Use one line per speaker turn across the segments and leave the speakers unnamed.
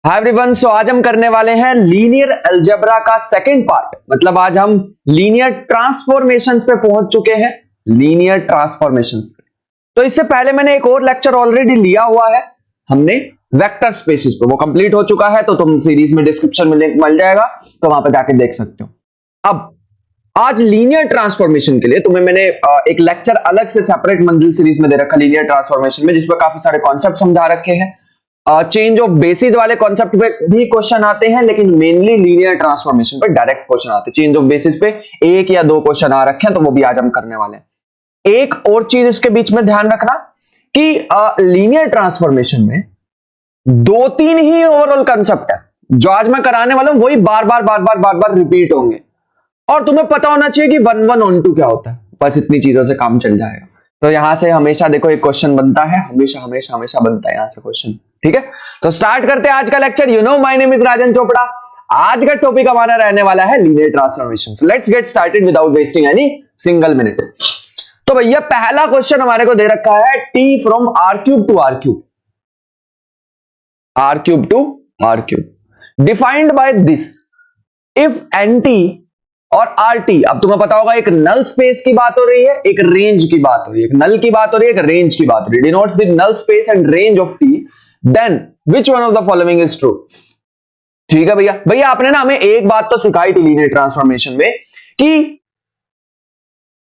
Hi everyone, सो आज हम करने वाले हैं लीनियर अलजेब्रा का सेकंड पार्ट। मतलब आज हम लीनियर ट्रांसफॉर्मेशंस पे पहुंच चुके हैं। लीनियर ट्रांसफॉर्मेशंस पे तो इससे पहले मैंने एक और लेक्चर ऑलरेडी लिया हुआ है, हमने वेक्टर स्पेसिस पे, वो कंप्लीट हो चुका है। तो तुम सीरीज में डिस्क्रिप्शन में लिंक मिल जाएगा, तो वहां पे जाके देख सकते हो। अब आज लीनियर ट्रांसफॉर्मेशन के लिए तुम्हें मैंने एक लेक्चर अलग से सेपरेट मंजिल सीरीज में दे रखा लीनियर ट्रांसफॉर्मेशन में, जिसमें काफी सारे कॉन्सेप्ट समझा रखे हैं। चेंज ऑफ बेसिस वाले कॉन्सेप्ट पे भी क्वेश्चन आते हैं, लेकिन मेनली लीनियर ट्रांसफॉर्मेशन पे डायरेक्ट क्वेश्चन आते हैं। चेंज ऑफ बेसिस पे एक या दो क्वेश्चन आ रखे हैं, तो वो भी आज हम करने वाले हैं। एक और चीज इसके बीच में ध्यान रखना कि लीनियर ट्रांसफॉर्मेशन में दो तीन ही ओवरऑल कंसेप्ट है जो आज मैं कराने वाला हूं, वही बार बार रिपीट होंगे। और तुम्हें पता होना चाहिए कि 1 1 on 2 क्या होता है। बस इतनी चीजों से काम चल जाएगा। तो यहां से हमेशा देखो एक क्वेश्चन बनता है, हमेशा बनता है यहां से क्वेश्चन। ठीक है, तो स्टार्ट करते हैं आज का lecture. You know my name is Rajan Chopra. आज का टॉपिक हमारा रहने वाला है linear transformations. Let's get started without wasting any single minute. तो भैया पहला क्वेश्चन हमारे को दे रखा है t from r³ to r³ to r³ defined by this if nt और RT। अब तुम्हें पता होगा एक नल स्पेस की बात हो रही है, एक रेंज की बात हो रही है। एक नल की बात हो रही है, एक रेंज की बात हो रही है। Denotes the null space and range of T, then which one of the following is true. ठीक है भैया आपने ना हमें एक बात तो सिखाई थी लीनियर ट्रांसफॉर्मेशन में कि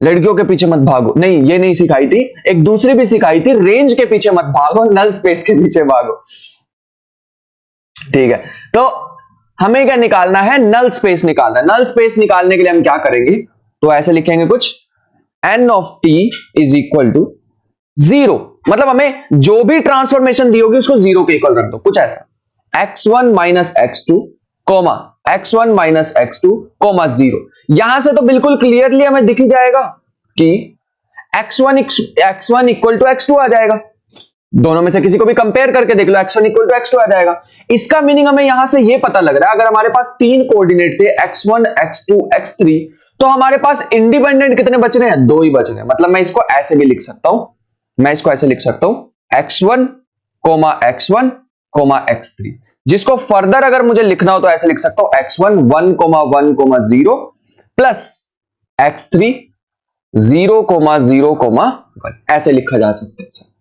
लड़कियों के पीछे मत भागो। नहीं, ये नहीं सिखाई थी, एक दूसरी भी सिखाई थी, रेंज के पीछे मत भागो, नल स्पेस के पीछे भागो। ठीक है, तो हमें क्या निकालना है? नल स्पेस निकालना है। नल स्पेस निकालने के लिए हम क्या करेंगे? तो ऐसे लिखेंगे कुछ n of t is equal to 0। मतलब हमें जो भी ट्रांसफॉर्मेशन दी होगी उसको 0 के इक्वल रख दो। कुछ ऐसा x1 minus x2 coma x1 minus x2 coma 0। यहां से तो बिल्कुल क्लियरली हमें दिख ही जाएगा कि x1 इक्वल टू x2 आ जाएगा। दोनों में से किसी को भी कंपेयर करके देख लो, x1 इक्वल टू x2 आ जाएगा। इसका मीनिंग हमें यहां से ये पता लग रहा है, अगर हमारे पास तीन कोऑर्डिनेट थे x1 x2 x3, तो हमारे पास इंडिपेंडेंट कितने बच रहे हैं? दो ही बच रहे हैं। मतलब मैं इसको ऐसे भी लिख सकता हूं, x1 x1 x3। जिसको फर्दर अगर मुझे लिखना हो तो ऐसे लिख सकता हूं x1 1 0 प्लस x3 0 0 1। ऐसे लिखा जा सकता है।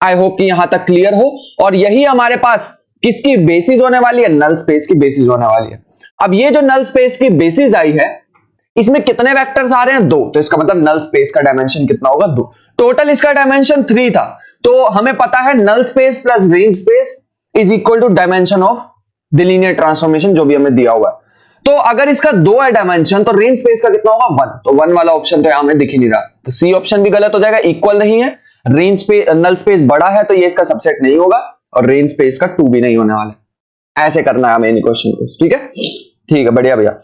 आई होप कि यहां तक क्लियर हो। और यही हमारे पास किसकी बेसिस होने वाली है? नल स्पेस की बेसिस होने वाली है। अब ये जो नल स्पेस की बेसिस आई है, इसमें कितने वेक्टर्स आ रहे हैं? 2। तो इसका मतलब नल स्पेस का डायमेंशन कितना होगा? 2। टोटल इसका डायमेंशन 3 था। तो हमें पता है null space plus range space is equal to dimension of the linear transformation, जो भी हमें दिया हुआ है। तो अगर इसका 2 है डायमेंशन, तो रेंज स्पेस का कितना होगा? 1। तो 1 वाला ऑप्शन तो यहां हमें दिख ही नहीं रहा, तो सी ऑप्शन भी गलत हो जाएगा। इक्वल नहीं है, रेंज स्पेस नल स्पेस बड़ा है तो ये इसका सबसेट नहीं होगा, और रेंज स्पेस का 2 भी नहीं होने वाला है। ऐसे करना है हमें इन क्वेश्चन को। ठीक है बढ़िया भैया।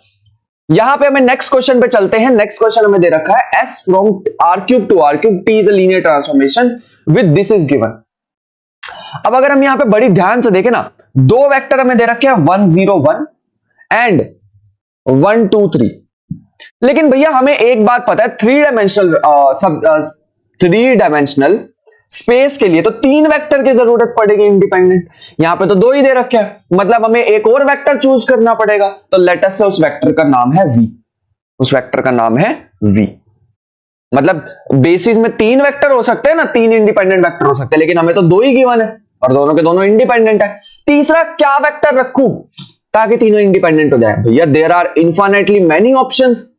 यहां पे हमें नेक्स्ट क्वेश्चन पे चलते हैं। नेक्स्ट क्वेश्चन हमें दे रखा है s from r³ to r³ t is a linear transformation with this is given. अब अगर हम यहां पे बड़ी ध्यान से देखें ना, दो वेक्टर हमें दे रखे हैं 1 0 1 एंड 1 2 3। लेकिन भैया हमें एक बात पता है, 3 डायमेंशनल स्पेस के लिए तो 3 वेक्टर की जरूरत पड़ेगी इंडिपेंडेंट। यहां पे तो 2 ही दे रखे हैं, मतलब हमें एक और वेक्टर चूज करना पड़ेगा। तो लेट अस से उस वेक्टर का नाम है v। उस वेक्टर का नाम है v। मतलब बेसिस में 3 वेक्टर हो सकते हैं ना, 3 इंडिपेंडेंट वेक्टर हो सकते हैं, लेकिन हमें तो 2 ही गिवन है और दोनों के दोनों इंडिपेंडेंट है। तीसरा क्या वेक्टर रखूं ताकि तीनों इंडिपेंडेंट हो जाए? भैया there are infinitely many options.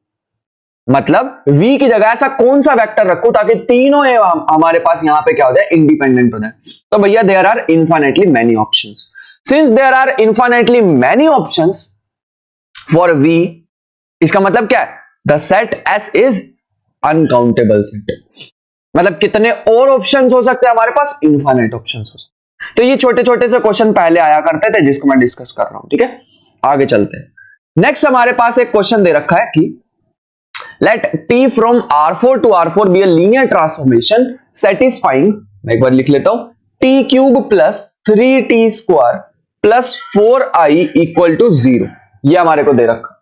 मतलब v की जगह ऐसा कौन सा वेक्टर रखूं ताकि तीनों हमारे पास यहां पे क्या हो जाए? इंडिपेंडेंट हो जाए। तो भैया there are infinitely many options. Since there are infinitely many options for v, इसका मतलब क्या है? The set S is uncountable set. मतलब कितने और ऑप्शंस हो सकते हैं हमारे पास? इनफाइनाइट ऑप्शंस हो सकते हैं। तो ये छोटे छोटे से क्वेश्चन पहले आया करते थे, जिसको मैं डिस्कस कर रहा हूं। ठीक है, आगे चलते हैं। नेक्स्ट हमारे पास एक क्वेश्चन दे रखा है कि let t from r4 to r4 be a linear transformation satisfying, मैं एक बार लिख लेता हूं, t³ plus 3t square plus 4i equal to 0। ये हमारे को दे रखा।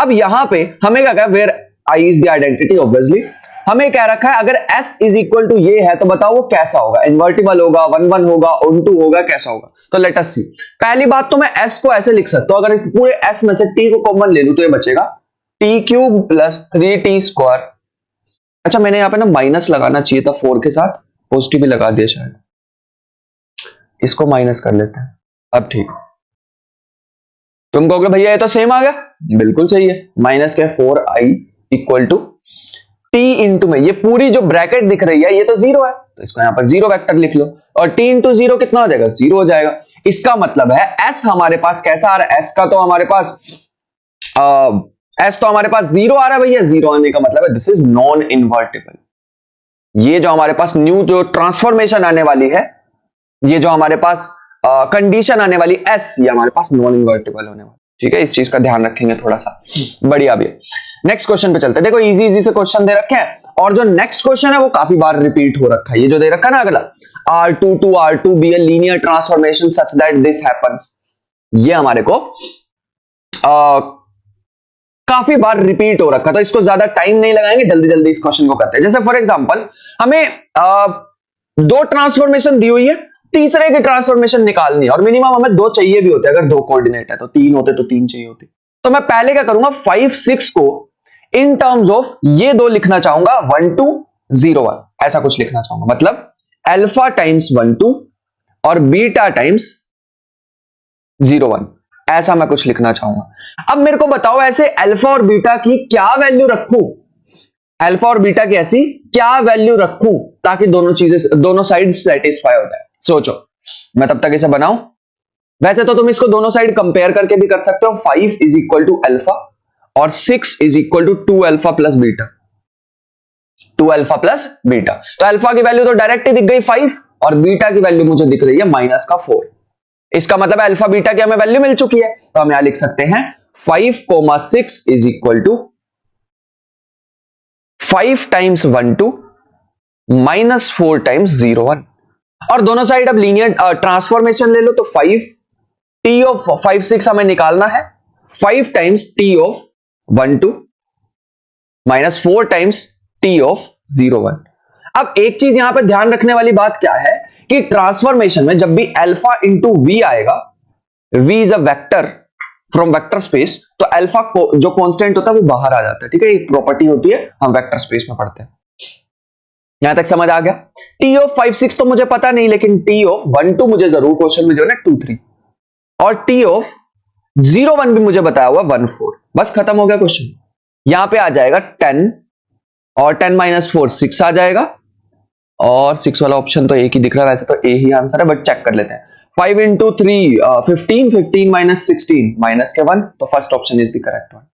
अब यहां पे हमें क्या कहा? Where i is the identity obviously, हमें कह रखा है अगर s इज इक्वल टू ये है तो बताओ वो कैसा होगा, इन्वर्टिबल होगा, 1 1 होगा, ऑन 2 होगा, कैसा होगा? तो लेट अस सी। पहली बात तो मैं s को ऐसे लिख सकता हूं, अगर इस पूरे s में से t को कॉमन ले लूं तो ये बचेगा t cube plus 3t square. अच्छा मैंने यहां पे ना माइनस लगाना चाहिए था 4 के साथ, पॉजिटिव भी लगा दिया शायद, इसको माइनस कर लेते हैं। अब ठीक, तुम कहोगे भैया ये तो सेम आ गया, बिल्कुल सही है। माइनस के 4i equal to t into में ये पूरी जो ब्रैकेट दिख रही है ये तो जीरो है, तो इसको यहां पर जीरो वेक्टर लिख लो, और t इंटू जीरो कितना हो जाएगा? जीरो हो जाएगा। इसका मतलब है s हमारे पास कैसा आ रहा है? s का तो हमारे पास s तो हमारे पास जीरो आ रहा है भैया, जीरो आने का मतलब है दिस इज नॉन इन्वर्टिबल। ये जो हमारे पास न्यू जो ट्रांसफॉर्मेशन आने वाली है, ये जो हमारे पास कंडीशन आने वाली s, ये हमारे पास नॉन इन्वर्टिबल होने वाली। ठीक है, इस चीज का ध्यान रखेंगे थोड़ा सा। बढ़िया भी। नेक्स्ट क्वेश्चन पे चलते हैं। देखो इजी इजी से क्वेश्चन दे रखे हैं, और जो नेक्स्ट क्वेश्चन है वो काफी बार रिपीट हो रखा है। ये जो दे रखा है ना अगला, R2 to R2 be a linear transformation such that this happens, ये हमारे को काफी बार रिपीट हो रखा, तो इसको ज्यादा टाइम नहीं लगाएंगे, जल्दी जल्दी इस क्वेश्चन को करते हैं। जैसे फॉर एग्जांपल हमें दो ट्रांसफॉर्मेशन दी हुई है, तीसरे की ट्रांसफॉर्मेशन निकालनी है, और मिनिमम हमें दो चाहिए भी होते हैं, अगर दो कोऑर्डिनेट है तो तीन होते तो तीन चाहिए होते। तो मैं पहले क्या करूंगा, 5 6 को इन टर्म्स ऑफ ये दो लिखना चाहूंगा, 1 2 0 1, ऐसा कुछ लिखना चाहूंगा। मतलब अल्फा टाइम्स 1 2 और बीटा टाइम्स 0 1, ऐसा मैं कुछ लिखना चाहूंगा। अब मेरे को बताओ ऐसे अल्फा और बीटा की क्या वैल्यू रखूं, अल्फा और बीटा की ऐसी क्या वैल्यू रखूं ताकि दोनों चीजें, दोनों साइड सेटिस्फाई हो जाए। सोचो, मैं तब तक इसे बनाऊं। वैसे तो तुम इसको दोनों साइड कंपेयर करके भी कर सकते हो, 5 इज इक्वल टू अल्फा और 6 is equal to 2 alpha plus beta, 2 alpha plus beta. तो अल्फा की वैल्यू तो डायरेक्ट ही दिख गई 5, और बीटा की वैल्यू मुझे दिख रही है माइनस का 4। इसका मतलब अल्फा बीटा की हमें वैल्यू मिल चुकी है, तो हम यहां लिख सकते हैं 5, 6 is equal to 5 times 1 2 minus 4 times 0 1। और दोनों साइड अब लीनियर ट्रांसफॉर्मेशन ले लो, तो 5 t ऑफ 5 6 हमें निकालना है, 5 times t of 1 2 minus 4 times t of 0 1। अब एक चीज यहां पर ध्यान रखने वाली बात क्या है कि ट्रांसफॉर्मेशन में जब भी अल्फा इंटू वी आएगा, v is a vector from vector space, तो अल्फा को जो कांस्टेंट होता है वो बाहर आ जाता है। ठीक है, एक प्रॉपर्टी होती है, हम वेक्टर स्पेस में पढ़ते हैं। यहां तक समझ आ गया? t ऑफ 5 6 तो मुझे पता नहीं, लेकिन t ऑफ 1 2 मुझे जरूर क्वेश्चन में जो है ना 2 3, और t ऑफ 0 1 भी मुझे बताया हुआ 1 4। बस खत्म हो गया क्वेश्चन। यहां पे आ जाएगा 10, और 10 माइनस 4 6 आ जाएगा, और 6 वाला ऑप्शन तो एक ही दिख रहा है, वैसे तो ए ही आंसर है, बट चेक कर लेते हैं। 5 इंटू 3 15, 15 माइनस 16 माइनस के 1, तो first option is the correct one.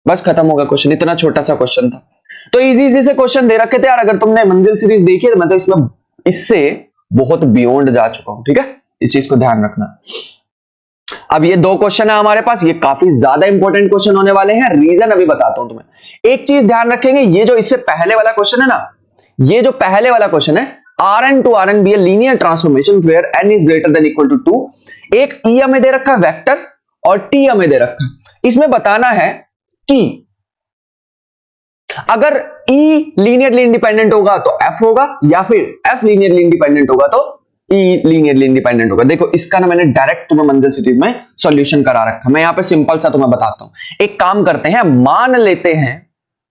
बस खत्म होगा क्वेश्चन, इतना छोटा सा क्वेश्चन था। तो इजी इजी से क्वेश्चन दे रखे थे यार। अगर तुमने मंजिल सीरीज देखी है तो मैं तो इसमें इससे बहुत बियॉन्ड जा चुका हूं। ठीक है, इस चीज को ध्यान रखना। अब ये दो क्वेश्चन है हमारे पास, ये काफी ज्यादा इंपॉर्टेंट क्वेश्चन होने वाले हैं। रीजन अभी बताता हूं तुम्हें। एक चीज ध्यान रखेंगे, ये जो इससे पहले वाला क्वेश्चन है ना, ये जो पहले वाला क्वेश्चन है, Rn to Rn be a linear transformation where n is greater than equal to 2, एक E हमें दे रखा है वेक्टर, और T हमें दे रखा है। इसमें बताना है कि अगर E लीनियरली इंडिपेंडेंट होगा तो F होगा, या फिर F लीनियरली इंडिपेंडेंट होगा तो E लीनियरली इंडिपेंडेंट होगा। देखो इसका ना मैंने डायरेक्ट तुम्हें मंजिल सीरीज में सॉल्यूशन करा रखा, मैं यहां पे सिंपल सा तुम्हें बताता हूं। एक काम करते हैं, मान लेते हैं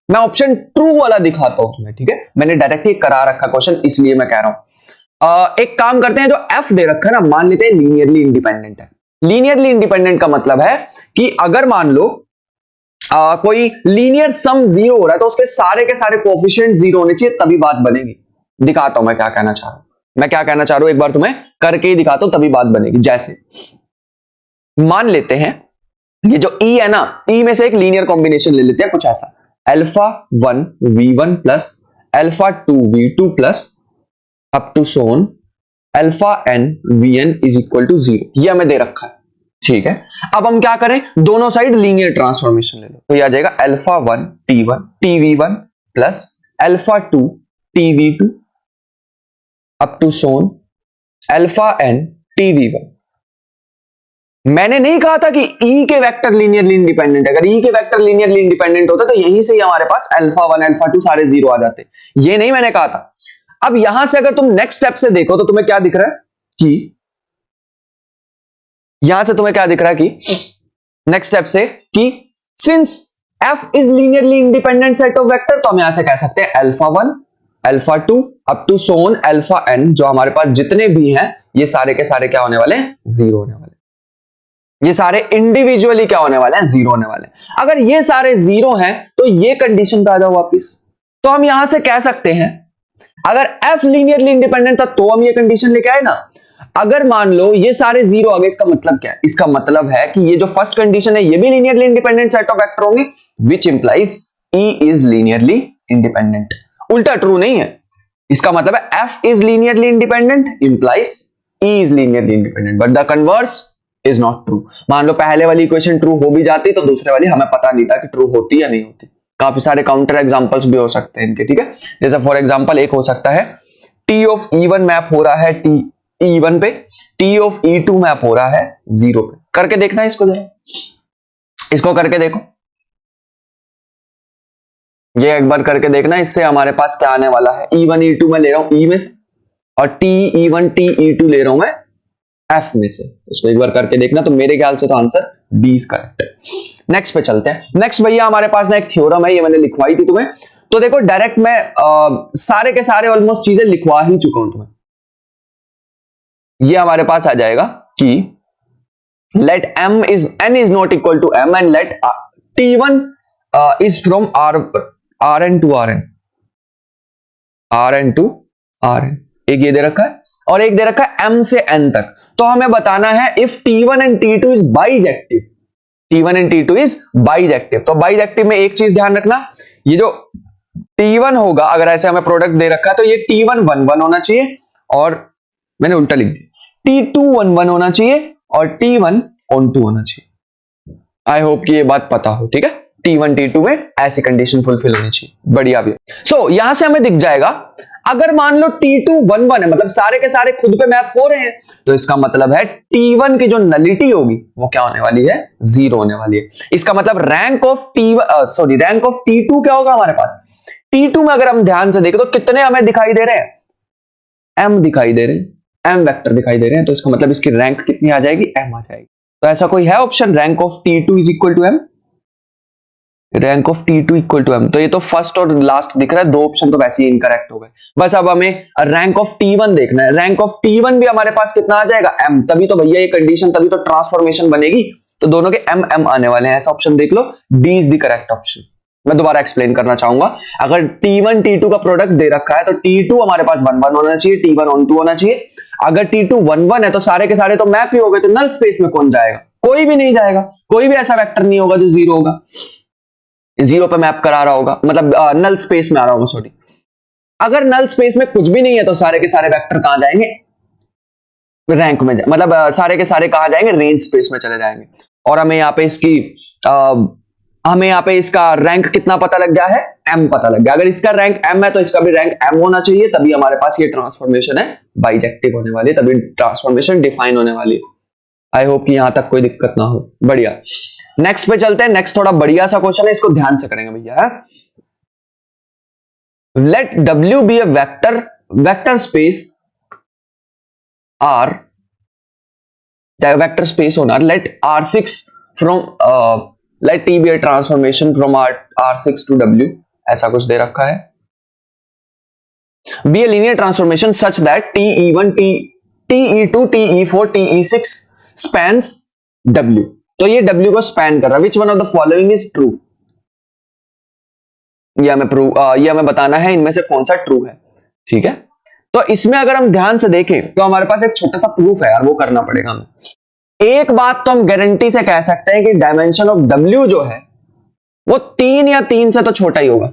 मैं ऑप्शन ट्रू वाला दिखाता हूं तुम्हें। ठीक है, मैंने डायरेक्ट ही करा रखा क्वेश्चन, इसलिए मैं कह रहा हूं। एक काम करते हैं, जो F दे रखा है ना, मान लेते हैं लीनियरली इंडिपेंडेंट है। लीनियरली इंडिपेंडेंट का मतलब है कि अगर मान लो कोई लीनियर सम 0 हो रहा है तो उसके सारे के सारे कोएफिशिएंट 0 होने चाहिए, तभी बात बनेगी। दिखाता हूं मैं क्या कहना चाह रहा हूं, मैं क्या कहना चाह रहा हूं एक बार तुम्हें करके ही दिखाता हूं, तभी बात बनेगी। जैसे मान लेते हैं ये जो E है ना, E में से एक लीनियर कॉम्बिनेशन ले लेते हैं, कुछ ऐसा alpha 1 v1 plus alpha 2 v2 plus up to so on alpha n vn is equal to 0, ये हमें दे रखा है। ठीक है, अब हम क्या करें, दोनों साइड लीनियर ट्रांसफॉर्मेशन ले लो, तो ये आ जाएगा alpha 1 t1 tv1 plus alpha 2 tv2 up to so on alpha n tv1। मैंने नहीं कहा था कि E के वेक्टर लीनियरली इंडिपेंडेंट है। अगर E के वेक्टर लीनियरली इंडिपेंडेंट होता तो यहीं से ही हमारे पास अल्फा 1 अल्फा 2 सारे जीरो आ जाते, ये नहीं मैंने कहा था। अब यहां से अगर तुम नेक्स्ट स्टेप से देखो तो तुम्हें क्या दिख रहा है कि यहां से तुम्हें क्या दिख रहा है कि नेक्स्ट स्टेप से कि since F is linearly independent set of vector, तो हम यहां से कह सकते हैं alpha 1 alpha 2 up to so on alpha n, जो हमारे पास जितने भी हैं ये सारे के सारे क्या होने वाले हैं, जीरो होने वाले। ये सारे इंडिविजुअली क्या होने वाले हैं, जीरो होने वाले हैं। अगर ये सारे जीरो हैं तो ये कंडीशन पे आ जाओ वापिस, तो हम यहां से कह सकते हैं अगर F लीनियरली इंडिपेंडेंट था तो हम ये कंडीशन लेके आए ना। अगर मान लो ये सारे जीरो आ गए, इसका मतलब क्या है, इसका मतलब है कि ये जो फर्स्ट कंडीशन है ये भी linearly independent set of vector होंगे, which implies E is linearly independent. उल्टा ट्रू नहीं है, इसका मतलब है F is linearly independent implies E is linearly independent, but the converse is not true. मान लो पहले वाली इक्वेशन ट्रू हो भी जाती तो दूसरे वाली हमें पता नहीं था कि ट्रू होती या नहीं होती। काफी सारे काउंटर एग्जांपल्स भी हो सकते हैं इनके, ठीक है। जैसे फॉर एग्जांपल एक हो सकता है T ऑफ E1 मैप हो रहा है T E1 पे, T ऑफ E2 मैप हो रहा है 0 पे। करके देखना इसको, जरा इसको करके देखो, ये एक बार करके देखना। इससे हमारे पास क्या आने वाला है, E1 E2 में ले रहा हूं E में से, और T E1 T E2 ले रहा हूं मैं F में से। इसको एक बार करके देखना, तो मेरे ख्याल से तो आंसर B इज करेक्ट है। नेक्स्ट पे चलते हैं। नेक्स्ट भैया हमारे पास ना एक थ्योरम है, ये मैंने लिखवाई थी तुम्हें, तो देखो डायरेक्ट मैं सारे के सारे ऑलमोस्ट चीजें लिखवा ही चुका हूं तुम्हें। ये हमारे पास आ जाएगा कि late n is not equal to m and let T1 is from Rn to Rn। एक ये दे रखा है और एक दे रखा है m से n तक। तो हमें बताना है if T1 and T2 is bijective, T1 and T2 is bijective। तो bijective में एक चीज ध्यान रखना, ये जो T1 होगा, अगर ऐसे हमें प्रोडक्ट दे रखा है तो ये T1 1 1 होना चाहिए, और मैंने उल्टा लिख दिया, T2 1 1 होना चाहिए और T1 on 2 होना चाहिए। आई होप कि ये बात पता हो, ठीक है। T1 T2 में ऐसी कंडीशन फुलफिल होनी चाहिए, बढ़िया भी। सो यहां से हमें दिख जाएगा अगर मान लो T2 1 1 है, मतलब सारे के सारे खुद पे मैप हो रहे हैं, तो इसका मतलब है T1 की जो नलिटी होगी वो क्या होने वाली है, 0 होने वाली है। इसका मतलब रैंक ऑफ T2 क्या होगा हमारे पास। T2 में अगर हम ध्यान से देखें तो कितने हमें दिखाई दे रहे हैं, M दिखाई दे रहे हैं, M वेक्टर दिखाई दे रहे हैं, तो इसका मतलब इसकी रैंक कितनी आ जाएगी, M आ जाएगी। तो ऐसा कोई है option rank of T2 is equal to M, rank of T2 equal to M। तो ये तो फर्स्ट और लास्ट दिख रहा है, दो ऑप्शन तो वैसे ही इनकरेक्ट हो गए। बस अब हमें रैंक ऑफ T1 देखना है। रैंक ऑफ T1 भी हमारे पास कितना आ जाएगा, M। तभी तो भैया ये कंडीशन, तभी तो ट्रांसफॉर्मेशन बनेगी, तो दोनों के M M आने वाले हैं। ऐसा ऑप्शन देख लो, D is the correct option. मैं दोबारा एक्सप्लेन करना चाहूंगा, अगर T1 T2 का प्रोडक्ट दे रखा है तो T2 हमारे पास 1 1 होना चाहिए, T1 on 2 होना चाहिए। अगर T2 1 1 है तो सारे के सारे तो मैप ही हो गए, तो नल स्पेस में कौन जाएगा, कोई भी नहीं जाएगा। कोई भी ऐसा वेक्टर नहीं होगा जो 0 होगा, 0 पे मैप करा रहा होगा, मतलब नल स्पेस में आ रहा होगा, सॉरी। अगर नल स्पेस में कुछ भी नहीं है तो सारे के सारे वेक्टर कहां जाएंगे, रैंक में, मतलब सारे के सारे कहां जाएंगे, रेंज स्पेस में चले जाएंगे। और हमें यहाँ पे इसकी हमें यहाँ पे इसका रैंक कितना पता लग गया है, M पता लग गया। अगर इसका रैंक M है तो इसका भी रैंक M होना चाहिए, तभी हमारे पास ये ट्रांसफॉर्मेशन है बाइजेक्टिव होने वाली है, तभी ट्रांसफॉर्मेशन डिफाइन होने वाली है। आई होप कि यहां तक कोई दिक्कत ना हो, बढ़िया। नेक्स्ट पे चलते हैं। नेक्स्ट थोड़ा बढ़िया सा क्वेश्चन है, इसको ध्यान से करेंगे भैया। Let W be a vector space R, vector space on R, let R6 from let T be a transformation from R6 to W, ऐसा कुछ दे रखा है। Be a linear transformation such that TE1 TE2 TE4 TE6 spans W। तो ये W को span कर रहा है। Which one of the following is true? ये हमें बताना है इनमें से कौन सा ट्रू है, ठीक है। तो इसमें अगर हम ध्यान से देखें तो हमारे पास एक छोटा सा प्रूफ है यार, वो करना पड़ेगा हमें। एक बात तो हम गारंटी से कह सकते हैं कि डायमेंशन ऑफ W जो है वो 3 या 3 से तो छोटा ही होगा।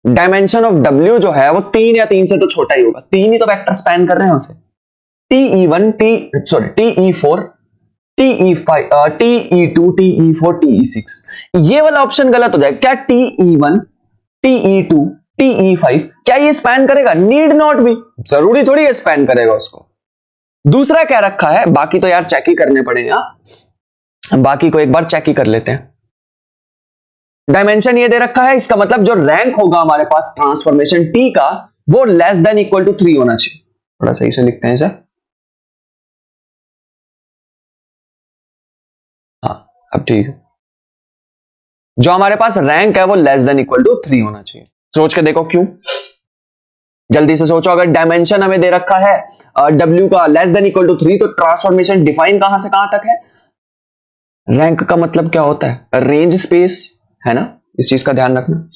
डायमेंशन ऑफ W जो है वो 3 या 3 से तो छोटा ही होगा, 3 ही तो वेक्टर स्पैन कर रहे हैं उसे। TE1 TE4 TE5 TE2 TE4 TE6, ये वाला ऑप्शन गलत हो जाएगा। क्या TE1 TE2 TE5 क्या ये स्पैन करेगा? नीड नॉट बी, जरूरी थोड़ी है स्पैन करेगा उसको। दूसरा क्या रखा है, बाकी तो यार चेक ही करने पड़ेगा, बाकी को एक बार चेक ही कर लेते हैं। डायमेंशन ये दे रखा है, इसका मतलब जो रैंक होगा हमारे पास ट्रांसफॉर्मेशन टी का वो लेस देन इक्वल टू 3 होना चाहिए। थोड़ा सही से लिखते हैं इसे। हाँ अब ठीक है, जो हमारे पास रैंक है वो लेस देन इक्वल टू 3 होना चाहिए। सोच के देखो क्यों, जल्दी से सोचो। अगर डायमेंशन हमें दे रखा है W का लेस देन इक्वल टू 3, तो ट्रांसफॉर्मेशन डिफाइन कहां से कहां तक है? रैंक का मतलब क्या होता है? रेंज स्पेस, है ना, इस चीज का ध्यान रखना।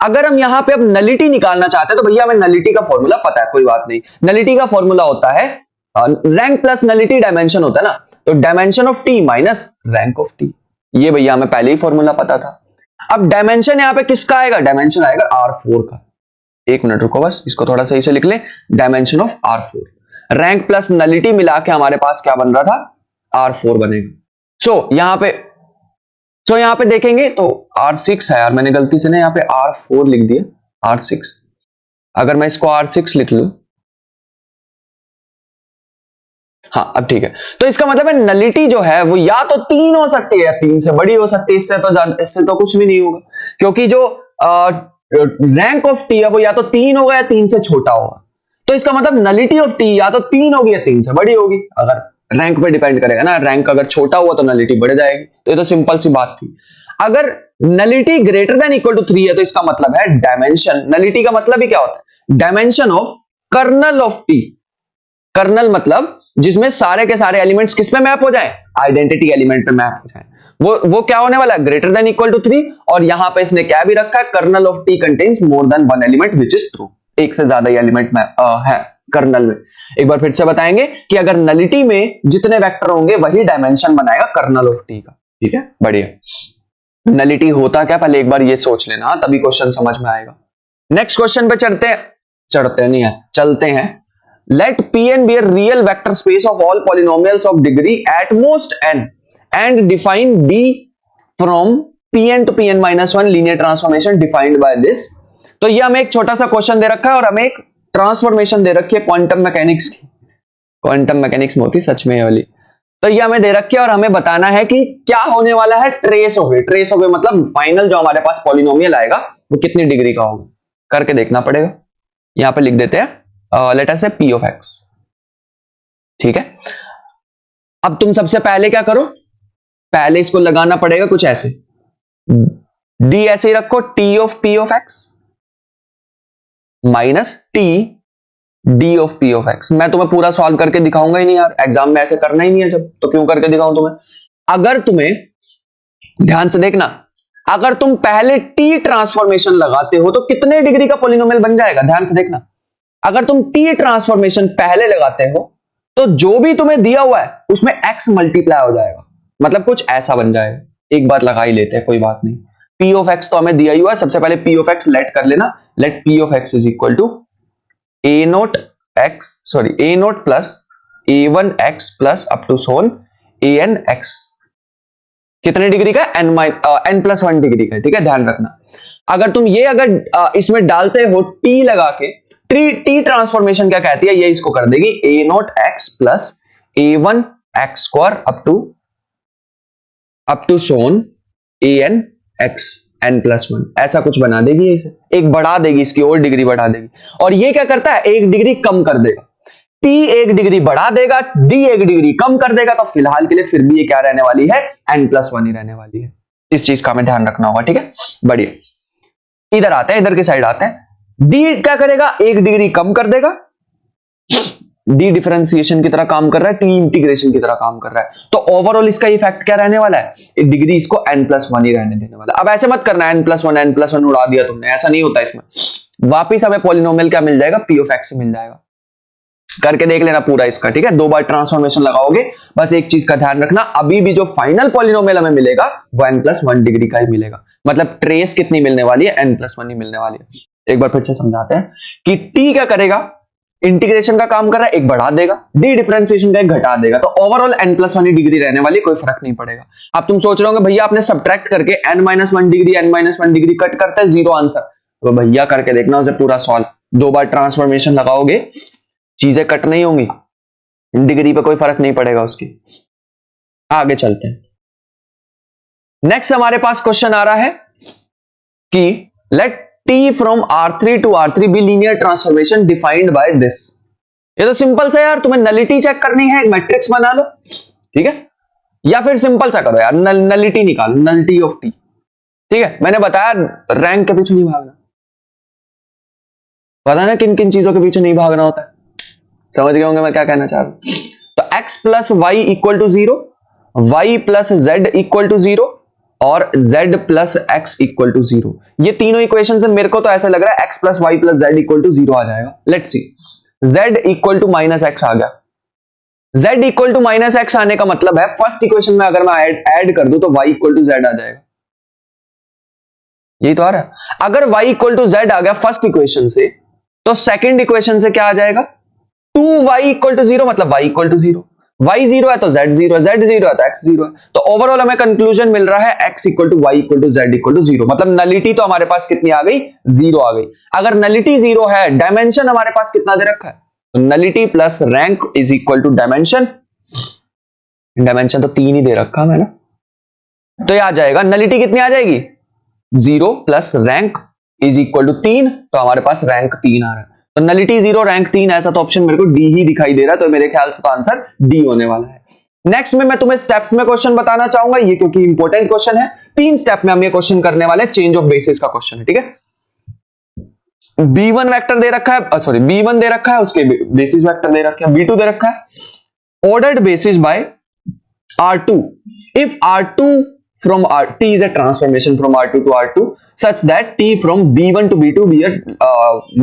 अगर हम यहां पे अब नलिटी निकालना चाहते हैं तो भैया हमें नलिटी का फॉर्मूला पता है, कोई बात नहीं। नलिटी का फॉर्मूला होता है रैंक प्लस नलिटी डायमेंशन होता है ना, तो dimension of T minus rank of T, ये भैया हमें पहले ही फॉर्मूला पता था। अब डायमेंशन यहां पे किसका आएगा? डायमेंशन आएगा R4 का। एक मिनट रुको बस, इसको थोड़ा सही से लिख लें, dimension of R4। Rank plus nullity मिला के हमारे पास क्या बन रहा था? R4 बनेगा। सो यहां पे देखेंगे तो R6 है यार, मैंने गलती से ना यहां पे R4 लिख दिया, R6। अगर मैं इसको R6 लिख लूं, हाँ अब ठीक है, तो इसका मतलब है नलिटी जो है वो या तो 3 हो सकती है या 3 से बड़ी हो सकती है, इससे तो कुछ भी नहीं होगा, क्योंकि जो रैंक ऑफ टी है वो या तो 3 होगा या 3 से छोटा होगा। तो इसका मतलब नलिटी ऑफ टी या तो 3 होगी या 3 से बड़ी होगी। अगर रैंक पे डिपेंड करेगा ना, रैंक अगर छोटा हुआ तो नलिटी बढ़ जाएगी। तो ये तो सिंपल सी बात थी। अगर nullity greater than equal to 3 है तो इसका मतलब है डायमेंशन, नलिटी का मतलब ही क्या होता है? Dimension of kernel of T. Kernel मतलब जिसमें सारे के सारे एलिमेंट्स किस पे मैप हो जाए? आइडेंटिटी एलिमेंट पे मैप हो जाए। वो क्या होने वाला है? Greater than equal to 3। और यहां पे इसने क्या भी रखा है? Kernel of T contains more than one element which is true. एक से ज्यादा एलिमेंट है कर्नल में। एक बार फिर से बताएंगे कि अगर नलिटी में जितने वेक्टर होंगे वही डायमेंशन बनाएगा कर्नल ऑफ टी का। ठीक है, बढ़िया। नलिटी होता क्या, पहले एक बार ये सोच लेना, तभी क्वेश्चन समझ में आएगा। नेक्स्ट क्वेश्चन पे चलते हैं। Let Pn be a real vector space of all polynomials of degree at most n and define D from Pn to Pn minus 1 linear transformation defined by this। तो ये हमें एक छोटा सा क्वेश्चन दे रखा है और हमें एक ट्रांसफॉर्मेशन दे रखी है क्वांटम मैकेनिक्स की। क्वांटम मैकेनिक्स में होती सच में ये वाली। तो ये हमें दे रखी है और हमें बताना है कि क्या होने वाला है? ट्रेस ऑफ ए मतलब फाइनल जो हमारे पास पॉलिनोमियल आएगा वो कितनी डिग्री का होगा, करके देखना पड़ेगा। यहां पे लिख देते हैं लेट अस से P of x। ठीक है, अब तुम सबसे पहले क्या करो? पहले इसको लगाना पड़ेगा कुछ ऐसे, D ऐसे ही रखो, T of P of x minus T D of P of x। मैं तुम्हें पूरा सॉल्व करके दिखाऊंगा ही नहीं यार, एग्जाम में ऐसे करना ही नहीं है जब, तो क्यों करके दिखाऊं तुम्हें? अगर तुम्हें ध्यान से देखना, अगर तुम पहले T ट्रांसफॉर्मेशन लगाते हो तो कितने डिग्री का पॉलिनोमियल बन जाएगा? ध्यान से देखना, अगर तुम T ट्रांसफॉर्मेशन पहले लगाते हो तो जो भी तुम्हें दिया हुआ है उसमें x मल्टीप्लाई हो जाएगा, मतलब कुछ ऐसा बन जाएगा। एक बार लगा ही लेते हैं, कोई बात नहीं। P of x तो हमें दिया ही हुआ है, सबसे पहले P of x लेट कर लेना। Let P of x is equal to a naught plus a1 x plus up to so on an x। कितने डिग्री का? n प्लस 1 डिग्री का। ठीक है, ध्यान रखना। अगर तुम ये इसमें डालते हो T लगा के, टी ट्रांसफॉर्मेशन क्या कहती है? ये इसको कर देगी a naught x plus a1 x square up to so on an x n plus 1, ऐसा कुछ बना देगी। इसे एक बढ़ा देगी, इसकी और डिग्री बढ़ा देगी। और ये क्या करता है? एक डिग्री कम कर देगा। T एक डिग्री बढ़ा देगा, D एक डिग्री कम कर देगा। तो फिलहाल के लिए फिर भी ये क्या रहने वाली है? n प्लस 1 ही रहने वाली है। इस चीज का हमें ध्यान रखना होगा। ठीक है, बढ़िया। इधर आते हैं, इधर की साइड आते हैं। D क्या करेगा? एक डिग्री कम कर देगा। D डिफरेंशिएशन की तरह काम कर रहा है, T इंटीग्रेशन की तरह काम कर रहा है। तो ओवरऑल इसका इफेक्ट क्या रहने वाला है? एक डिग्री इसको n प्लस 1 ही रहने देने वाला है। अब ऐसे मत करना n प्लस 1 उड़ा दिया तुमने, ऐसा नहीं होता। इसमें वापिस हमें पॉलिनोमियल क्या मिल जाएगा? P of x मिल जाएगा। करके देख लेना पूरा इसका। ठीक है, 2 बार ट्रांसफॉर्मेशन लगाओगे। बस एक चीज का ध्यान रखना, अभी भी जो फाइनल पॉलिनोमियल हमें मिलेगा वो n प्लस 1 डिग्री का ही मिलेगा। मतलब ट्रेस कितनी मिलने वाली है? n प्लस 1 ही मिलने वाली है। एक बार फिर से समझाते हैं कि T क्या करेगा? इंटीग्रेशन का काम कर रहा है, एक बढ़ा देगा। D डिफरेंशिएशन का एक घटा देगा। तो ओवरऑल n प्लस 1 डिग्री रहने वाली, कोई फर्क नहीं पड़ेगा। अब तुम सोच रहे होगे भैया आपने सब्ट्रैक्ट करके n माइनस 1 डिग्री कट करता है 0 आंसर। तो भैया करके देखना उसे पूरा सॉल्व। 2 बार ट्रांसफॉर्मेशन लगाओगे, चीजें कट नहीं होंगी। डिग्री पे कोई फर्क नहीं पड़ेगा उसकी। आगे चलते हैं। नेक्स्ट हमारे पास क्वेश्चन आ रहा है कि let T from R3 to R3 be linear transformation defined by this. ये तो सिंपल सा यार, तुम्हें नलिटी चेक करनी है, एक मैट्रिक्स बना लो, ठीक है, या फिर सिंपल सा करो यार, नलिटी निकालो, नलिटी ऑफ टी, ठीक है। मैंने बताया रैंक के पीछे नहीं भागना, पता ना किन किन चीजों के पीछे नहीं भागना होता है, समझ गए होंगे मैं क्या कहना चाह रहा हूं। तो x plus y equal to 0, y plus z equal to 0 और z plus x equal to 0। ये तीनों इक्वेशन से मेरे को तो ऐसा लग रहा है x plus y plus z equal to 0 आ जाएगा। Let's see, z equal to minus x आ गया। z equal to minus x आने का मतलब है फर्स्ट इक्वेशन में अगर मैं ऐड कर दूं तो y इक्वल टू जेड आ जाएगा, यही तो आ रहा है। अगर y इक्वल टू जेड आ गया फर्स्ट इक्वेशन से, तो सेकंड इक्वेशन से क्या आ जाएगा, 2y इक्वल टू 0 मतलब y इक्वल टू 0, y 0 है तो z 0 है, z 0 है तो x 0 है। तो ओवरऑल हमें कंक्लूजन मिल रहा है x equal to y equal to z equal to 0, मतलब नलिटी तो हमारे पास कितनी आ गई, 0 आ गई। अगर नलिटी 0 है, डायमेंशन हमारे पास कितना दे रखा है, तो nullity plus rank is equal to dimension, dimension तो 3 ही दे रखा मैंने, तो ये आ जाएगा, नलिटी कितनी आ जाएगी, 0 plus rank is equal to 3, तो हमारे पास रैंक 3 आ रहा है। तो नलिटी 0 रैंक 3, ऐसा तो ऑप्शन मेरे को डी ही दिखाई दे रहा है, तो मेरे ख्याल से तो आंसर डी होने वाला है। नेक्स्ट में मैं तुम्हें स्टेप्स में क्वेश्चन बताना चाहूंगा, ये क्योंकि इंपॉर्टेंट क्वेश्चन है। 3 स्टेप में हम ये क्वेश्चन करने वाले हैं, चेंज ऑफ बेसिस का क्वेश्चन है, ठीक है। b1 वेक्टर दे रखा है, सॉरी b1 दे रखा है, उसके बेसिस वेक्टर दे रखे हैं, b2 दे रखा है, ordered basis by R2 if R2 from T is a transformation from R2 to R2 such that T from B1 to B2 be a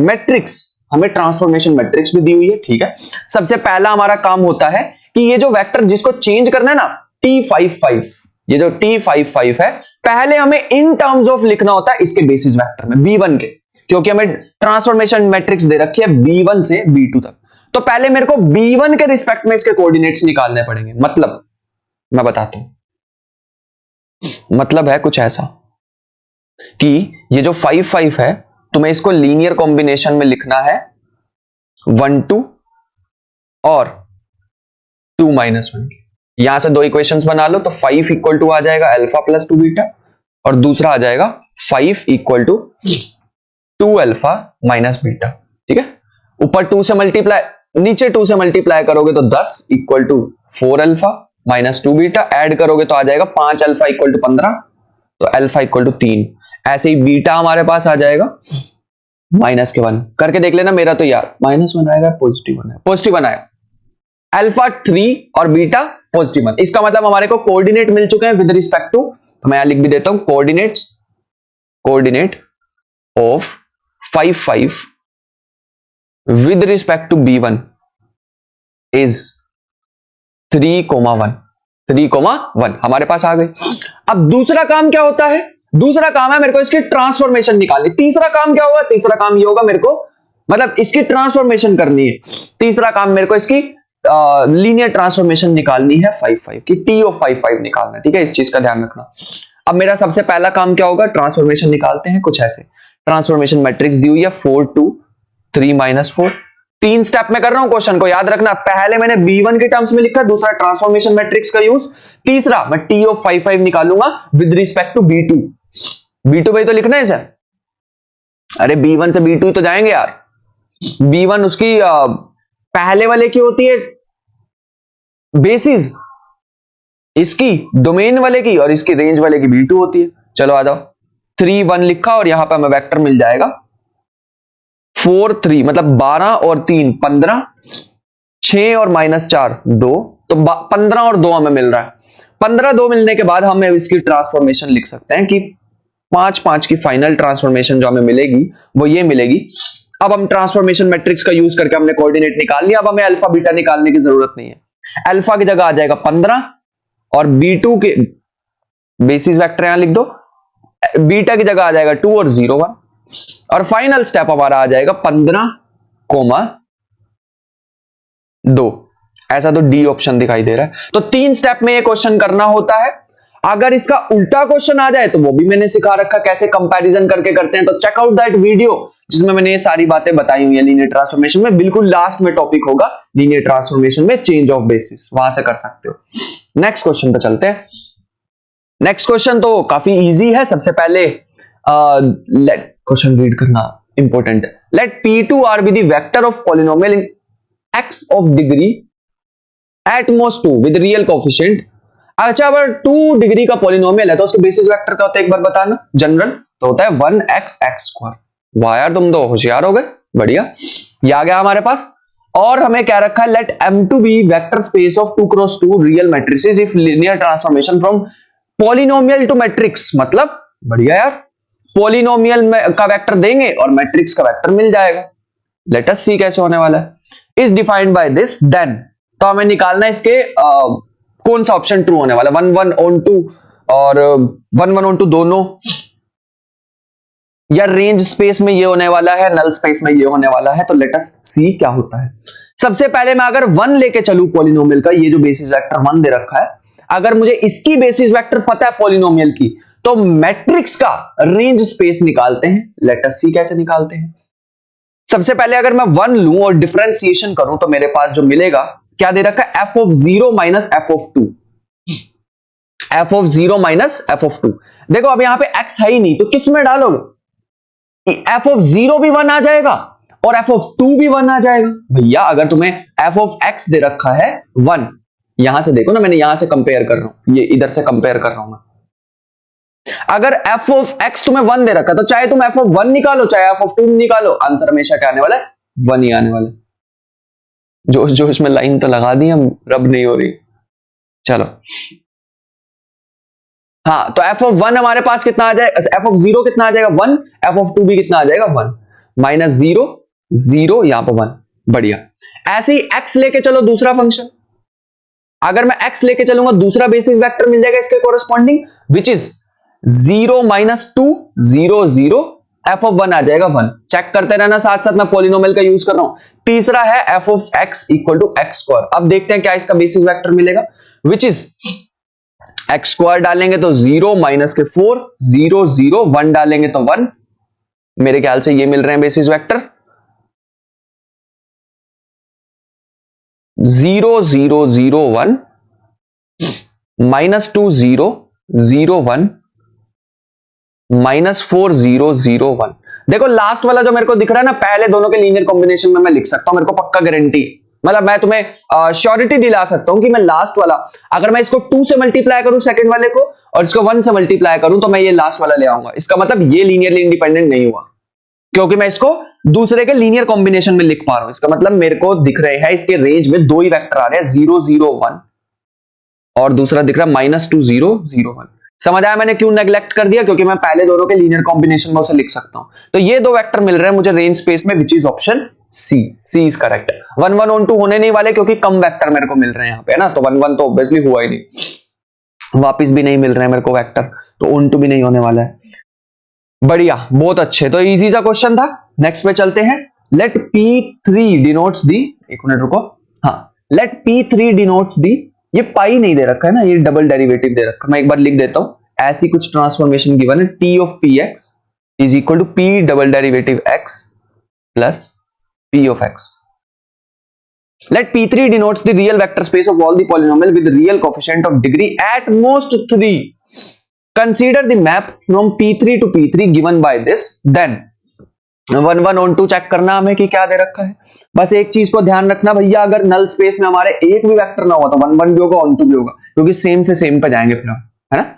matrix। हमें ट्रांसफॉर्मेशन मैट्रिक्स भी दी हुई है, ठीक है। सबसे पहला हमारा काम होता है कि ये जो वेक्टर जिसको चेंज करना है ना, T55, ये जो T55 है, पहले हमें इन टर्म्स ऑफ लिखना होता है इसके बेसिस वेक्टर में B1 के, क्योंकि हमें ट्रांसफॉर्मेशन मैट्रिक्स दे रखी है B1 से B2 तक। तो पहले मेरे को B1 के रिस्पेक्ट में इसके कोऑर्डिनेट्स निकालने पड़ेंगे। मतलब मैं बताता हूं, मतलब है कुछ ऐसा कि ये जो 5 है, तुम्हें इसको लीनियर कॉम्बिनेशन में लिखना है 1 2 और 2 माइनस 1। यहां से 2 इक्वेशंस बना लो, तो 5 इक्वल टू आ जाएगा अल्फा प्लस 2 बीटा, और दूसरा आ जाएगा 5 equal to 2 alpha minus beta, ठीक है। ऊपर 2 से मल्टीप्लाई, नीचे 2 से मल्टीप्लाई करोगे तो 10 equal to 4 alpha minus 2 beta, add करोगे तो आ जाएगा 5 अल्फा इक्वल टू 15, तो अल्फा इक्वल टू 3। ऐसे ही बीटा हमारे पास आ जाएगा माइनस के 1, करके देख लेना, मेरा तो यार -1 आएगा, पॉजिटिव 1 है, पॉजिटिव 1 आएगा, अल्फा 3 और बीटा पॉजिटिव 1। इसका मतलब हमारे को कोऑर्डिनेट मिल चुके हैं विद रिस्पेक्ट टू, तो मैं यहां लिख भी देता हूं, coordinate of 5 with respect to B1 is 3,1 हमारे पास आ गई। अब दूसरा काम क्या होता है, दूसरा काम है मेरे को इसकी ट्रांसफॉर्मेशन निकालनी। तीसरा काम क्या होगा, तीसरा काम ये होगा मेरे को, मतलब इसकी ट्रांसफॉर्मेशन करनी है। तीसरा काम मेरे को इसकी लीनियर ट्रांसफॉर्मेशन निकालनी है 5 की, T ऑफ 5 निकालना है, ठीक है, इस चीज का ध्यान रखना। अब मेरा सबसे पहला काम क्या होगा, ट्रांसफॉर्मेशन निकालते हैं कुछ ऐसे। ट्रांसफॉर्मेशन मैट्रिक्स दी हुई है 4 2 3 -4। 3 स्टेप में कर रहा हूं, क्वेश्चन को याद रखना। पहले मैंने B1 के टर्म्स में लिखा, दूसरा ट्रांसफॉर्मेशन मैट्रिक्स का यूज, तीसरा मैं T ऑफ 5 निकालूंगा with respect to B2। B2 भाई तो लिखना है सर, अरे B1 से B2 तो जाएंगे यार। B1 उसकी पहले वाले की होती है बेसिस, इसकी डोमेन वाले की, और इसकी रेंज वाले की B2 होती है। चलो आ जाओ, 3 1 लिखा, और यहां पर हमें वेक्टर मिल जाएगा 4 3, मतलब 12 और 3 15, 6 और -4 2, तो 15 और 2 हमें मिल रहा है। 15 2 मिलने के बाद हमें इसकी ट्रांसफॉर्मेशन लिख सकते हैं कि 5 5 की फाइनल ट्रांसफॉर्मेशन जो हमें मिलेगी वो ये मिलेगी। अब हम ट्रांसफॉर्मेशन मैट्रिक्स का यूज करके हमने कोऑर्डिनेट निकाल लिया, अब हमें अल्फा बीटा निकालने की जरूरत नहीं है। अल्फा की जगह आ जाएगा 15, और B2 के बेसिस वेक्टर यहां लिख दो, बीटा की जगह आ जाएगा 2 और 0 1, और फाइनल स्टेप हमारा आ जाएगा 15,2। ऐसा तो डी ऑप्शन दिखाई दे रहा है। तो 3 स्टेप में ये क्वेश्चन करना होता है। अगर इसका उल्टा क्वेश्चन आ जाए तो वो भी मैंने सिखा रखा कैसे कंपैरिजन करके करते हैं, तो चेक आउट दैट वीडियो जिसमें मैंने ये सारी बातें बताई हुई है लीनियर ट्रांसफॉर्मेशन में। बिल्कुल लास्ट में टॉपिक होगा लीनियर ट्रांसफॉर्मेशन में चेंज ऑफ बेसिस, वहां से कर सकते हो। नेक्स्ट क्वेश्चन पे चलते हैं। नेक्स्ट क्वेश्चन तो काफी इजी है। सबसे पहले लेट क्वेश्चन रीड करना इंपॉर्टेंट है। Let P2R be the vector of polynomial in x of degree at most 2 with real coefficient। अच्छा, अगर 2 डिग्री का पॉलिनोमियल है तो उसके बेसिस वेक्टर का होता है, एक बार बताना। जनरल तो होता है 1x x स्क्वायर। वाह यार, तुम तो होशियार हो गए, बढ़िया। ये आ गया हमारे पास। और हमें क्या रखा है, let M2 be vector space of 2 cross 2 real matrices if linear transformation from polynomial to matrix. मतलब बढ़िया यार, पॉलिनोमियल का वेक्टर देंगे और मैट्रिक्स का वेक्टर मिल जाएगा। लेट अस सी कैसे होने वाला है। Is defined by this then, तो हमें निकालना है इसके कौन सा ऑप्शन ट्रू होने वाला, 1 1 ऑन 2 और 1 1 ऑन 2 दोनों, या रेंज स्पेस में ये होने वाला है, नल स्पेस में ये होने वाला है। तो लेट अस सी क्या होता है। सबसे पहले मैं अगर 1 लेके चलूं पॉलिनोमियल का, ये जो बेसिस वेक्टर 1 दे रखा है, अगर मुझे इसकी बेसिस वेक्टर पता है पॉलिनोमियल की, तो मैट्रिक्स का रेंज स्पेस निकालते हैं। लेट अस सी कैसे निकालते हैं। सबसे पहले अगर मैं 1 लूं और डिफरेंशिएशन करूं तो मेरे पास जो मिलेगा, क्या दे रखा है, f of 0 minus f of 2। f of 0 minus f of 2। देखो अब यहां पे x है ही नहीं, तो किस में डालोगे, f of 0 भी 1 आ जाएगा और f of 2 भी 1 आ जाएगा। भैया अगर तुम्हें f of x दे रखा है 1, यहां से देखो ना, मैंने यहां से कंपेयर कर रहा हूं, ये इधर से कंपेयर कर रहा हूं मैं। अगर f of x तुम्हें 1 दे रखा है, तो चाहे तुम f of 1 निकालो चाहे f of 2 निकालो, आंसर हमेशा क्या आने वाला है, 1 ही आने वाला है। जोश जोश में लाइन तो लगा दी, हम रब नहीं हो रही। चलो हाँ, तो f of 1 हमारे पास कितना आ जाएगा, f of 0 कितना आ जाएगा 1, f of 2 भी कितना आ जाएगा 1, माइनस 0 0 यहां पर 1। बढ़िया। ऐसे ही x लेके चलो दूसरा फंक्शन, अगर मैं x लेके चलूंगा दूसरा बेसिस वेक्टर मिल जाएगा इसके corresponding, which is 0 minus 2 0 0, f of 1 आ जाएगा 1। चेक करते रहना, साथ साथ मैं पॉलिनोमियल का यूज कर रहा हूं। तीसरा है f of x equal to x square. अब देखते हैं क्या इसका बेसिस वेक्टर मिलेगा, विच इज x स्क्वायर डालेंगे तो 0 माइनस के 4 0 0, 1 डालेंगे तो 1। मेरे ख्याल से ये मिल रहे हैं बेसिस वेक्टर 0 0 0 1 माइनस 2 0 0 1 माइनस 4 0 0 1। देखो लास्ट वाला जो मेरे को दिख रहा है ना, पहले दोनों के लीनियर कॉम्बिनेशन में मैं लिख सकता हूं, मेरे को पक्का गारंटी, मतलब मैं तुम्हें श्योरिटी दिला सकता हूं कि मैं लास्ट वाला, अगर मैं इसको 2 से मल्टीप्लाई करूं सेकंड वाले को और इसको 1 से मल्टीप्लाई करूं, तो मैं ये लास्ट वाला ले आऊंगा। इसका मतलब ये लीनियरली इंडिपेंडेंट नहीं हुआ, क्योंकि मैं इसको दूसरे के लीनियर कॉम्बिनेशन में लिख पा रहा हूं। इसका मतलब मेरे को दिख रहे हैं इसके रेंज में 2 ही वेक्टर आ रहे हैं, 0 0 1 और दूसरा दिख रहा है माइनस 2 0 0 1। समझ आया मैंने क्यों नेग्लेक्ट कर दिया, क्योंकि मैं पहले दोनों के लीनियर कॉम्बिनेशन में उसे लिख सकता हूं। तो ये 2 वेक्टर मिल रहे हैं मुझे रेंज स्पेस में, which is option C. C is correct. 1 1 on 2 होने नहीं वाले, क्योंकि कम वेक्टर मेरे को मिल रहे हैं यहाँ पे, है ना, तो 1 1 तो ऑब्वियसली हुआ ही नहीं, वापिस भी नहीं मिल रहे हैं मेरे को वेक्टर, तो ऑन 2 भी नहीं होने वाला है। बढ़िया, बहुत अच्छे, तो इजी सा क्वेश्चन था। नेक्स्ट पे चलते हैं। लेट P3 डिनोट्स दी, एक मिनट रुको, हाँ, लेट P3 डिनोट्स दी, ये पाई नहीं दे रखा है ना, ये डबल डेरिवेटिव दे रखा है, मैं एक बार लिख देता हूं। ऐसी कुछ ट्रांसफॉर्मेशन गिवन है, T of Px is equal to P double derivative x plus P of x। Let P3 denotes the real vector space of all the polynomial with real coefficient of degree at most 3. Consider the map from P3 to P3 given by this. Then 1 1 on 2 check करना हमें कि क्या दे रखा है। बस एक चीज को ध्यान रखना भैया, अगर नल स्पेस में हमारे एक भी वेक्टर ना हो तो 1 1 भी होगा, on 2 भी होगा, क्योंकि सेम से सेम पे जाएंगे फिर हम, है ना।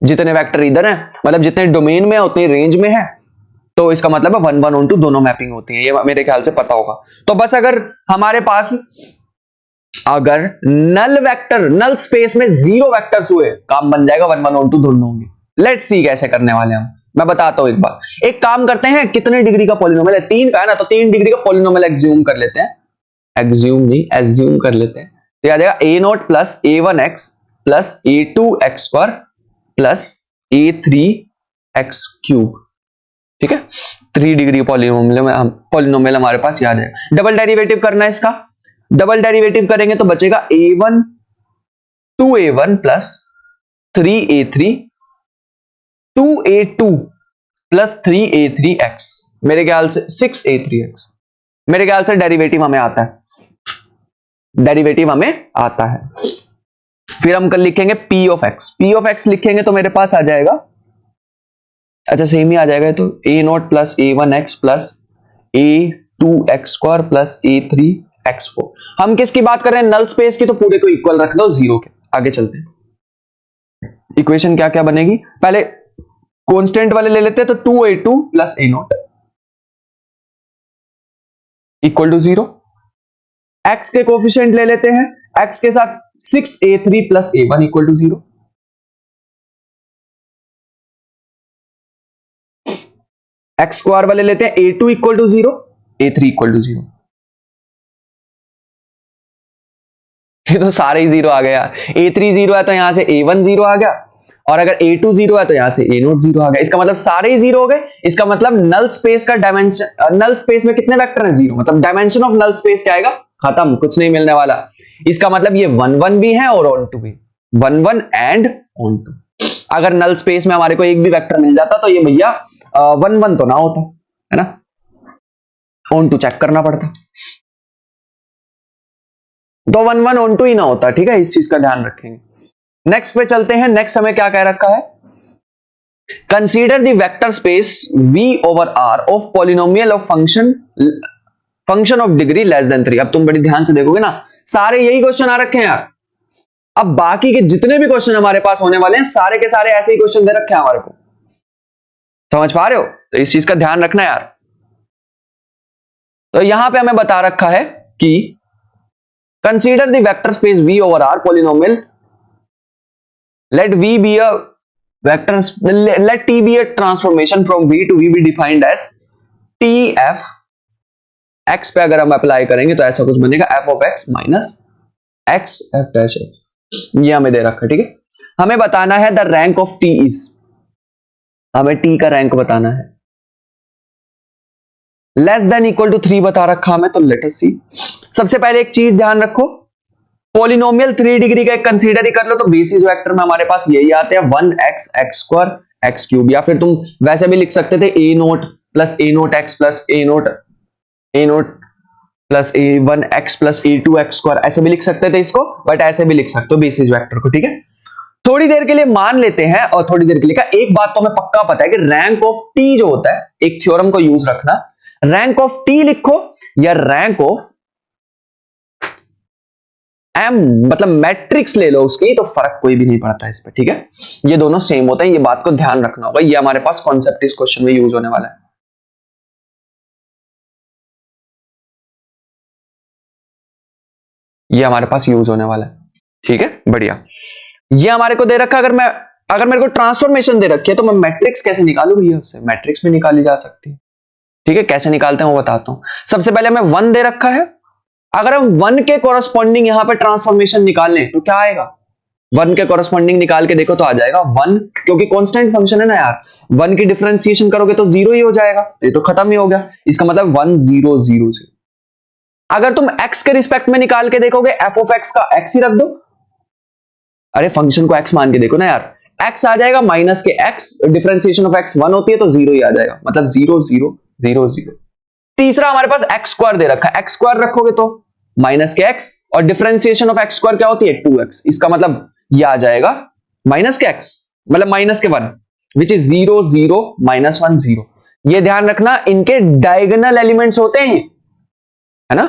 जितने वेक्टर इधर हैं, मतलब जितने डोमेन में है उतने रेंज में है, तो इसका मतलब है 1 1 on 2 दोनों मैपिंग होती है, ये मेरे ख्याल से पता होगा। तो बस अगर हमारे पास अगर नल वेक्टर, नल स्पेस में 0 वेक्टर्स हुए, काम बन जाएगा 1 1 on 2 दोनों होंगे। लेट्स सी कैसे करने वाले हम, मैं बताता हूं एक बार। एक काम करते हैं, कितने डिग्री का पॉलिनोमियल है, 3 का है ना, तो 3 डिग्री का पॉलिनोमियल एग्ज्यूम कर लेते हैं, एग्ज्यूम नहीं एज्यूम कर लेते हैं। तो आ जाएगा a0 plus a1x plus a2x square plus a3x cube. ठीक है, 3 डिग्री पॉलिनोमियल हमारे पास याद है। डबल डेरिवेटिव करना है इसका, डबल डेरिवेटिव करेंगे तो बचेगा a1 2a1 plus 3a3 2a2 plus 3a3x। मेरे ख्याल से 6a3x। मेरे ख्याल से डेरिवेटिव हमें आता है, डेरिवेटिव हमें आता है। फिर हम कल लिखेंगे p ऑफ x लिखेंगे तो मेरे पास आ जाएगा, अच्छा सेम ही आ जाएगा, तो a0 plus a1x plus a2x² plus a3x4। हम किसकी बात कर रहे हैं? नल स्पेस की, तो पूरे को इक्वल रख दो जीरो के। आगे चलते हैं, इक्वेशन क्या क्या बनेगी, पहले कांस्टेंट वाले ले लेते हैं, तो 2a2 plus a0 equal to 0। x के कोफिशिएंट ले लेते हैं, x के साथ 6a3 plus a1 equal to 0। x square वाले लेते हैं, a2 equal to 0, a3 equal to 0। ये तो सारे ही जीरो आ गया। a3 जीरो है तो यहां से a1 जीरो आ गया, और अगर a2 जीरो है तो यहां से a0 जीरो आ गया। इसका मतलब सारे ही जीरो हो गए। इसका मतलब नल स्पेस का डायमेंशन, नल स्पेस में कितने वेक्टर हैं? जीरो। मतलब डायमेंशन ऑफ नल स्पेस क्या आएगा? खत्म, कुछ नहीं मिलने वाला। इसका मतलब ये 1 1 भी है और ऑन टू भी, 1 1 एंड ऑन टू। अगर नल स्पेस में हमारे को एक भी वेक्टर मिल जाता तो ये भैया 1 1 तो ना होता, है ना, ऑन टू चेक करना पड़ता, तो 1 1 ऑन टू ही ना होता। ठीक है, इस चीज का ध्यान रखेंगे। नेक्स्ट पे चलते हैं। नेक्स्ट हमें क्या कह रखा है? Consider the vector space V over R of polynomial of function of degree less than 3। अब तुम बड़ी ध्यान से देखोगे ना, सारे यही क्वेश्चन आ रखे हैं यार। अब बाकी के जितने भी क्वेश्चन हमारे पास होने वाले हैं, सारे के सारे ऐसे ही क्वेश्चन दे रखे हैं हमारे को। समझ पा रहे हो? तो इस चीज का ध्यान रखना यार। तो यहां पे हमें बता रखा है कि consider the vector space V over R polynomial, let V be a vector, let T be a transformation from V to V be defined as TF। X पे अगर हम अप्लाई करेंगे तो ऐसा कुछ बनेगा, f of x minus x f dash x। ये हमें दे रखा है। ठीक है, हमें बताना है the rank of T is, हमें T का रैंक बताना है। लेस देन इक्वल टू 3 बता रखा हमें, तो लेट अस सी। सबसे पहले एक चीज ध्यान रखो, पॉलिनोमियल 3 डिग्री का एक कंसीडर ही कर लो, तो बेसिस वेक्टर में हमारे पास यही आते हैं 1x x² x³, या फिर तुम वैसे भी लिख सकते थे a0 plus a0 x plus a0 plus a1 x plus a2 x², ऐसे भी लिख सकते थे इसको, बट ऐसे भी लिख सकते हो बेसिस वेक्टर को। ठीक है, थोड़ी देर के लिए मान लेते हैं, और थोड़ी देर के लिए का एक बात तो हमें पक्का पता है कि रैंक ऑफ टी जो होता है, एक थ्योरम को यूज रखना, रैंक ऑफ टी लिखो या रैंक ऑफ एम, मतलब मैट्रिक्स ले लो उसकी, तो फर्क कोई भी नहीं पड़ता इस पे। ठीक है, ये दोनों सेम होते हैं, ये बात को ध्यान रखना होगा। ये हमारे पास कॉन्सेप्ट इस क्वेश्चन में यूज होने वाला है। ये हमारे पास यूज होने वाला है। ठीक है, बढ़िया। ये हमारे को दे रखा, अगर मेरे को ट्रांसफॉर्मेशन दे रखी है तो मैं मैट्रिक्स कैसे निकालू भैया? उससे मैट्रिक्स भी निकाली जा सकती है। ठीक है, कैसे निकालते हैं वो बताता हूं। सबसे पहले हमें 1 दे रखा है, अगर हम 1 के कॉरस्पॉन्डिंग यहां पे ट्रांसफॉर्मेशन निकाल लें तो क्या आएगा? 1 के कॉरस्पॉन्डिंग निकाल के देखो तो आ जाएगा 1, क्योंकि कांस्टेंट फंक्शन है ना यार, 1 की डिफरेंशिएशन करोगे तो 0 ही हो जाएगा, ये तो खत्म ही हो गया। इसका मतलब 1 0 0 0। अगर तुम x के रिस्पेक्ट में निकाल के देखोगे, f ऑफ x का x ही रख दो, अरे फंक्शन को x मान के देखो ना यार, x आ जाएगा माइनस के x, डिफरेंशिएशन ऑफ x 1 होती है तो 0 ही आ जाएगा, मतलब 0 0 0 0। तीसरा हमारे पास x² दे रखा है, x² रखोगे तो माइनस के x, और डिफरेंशिएशन ऑफ x² क्या होती है? 2x। इसका मतलब ये आ जाएगा माइनस के x, मतलब माइनस के 1, विच इज 0 0 -1 0। ये ध्यान रखना, इनके डायगोनल एलिमेंट्स होते हैं, है ना।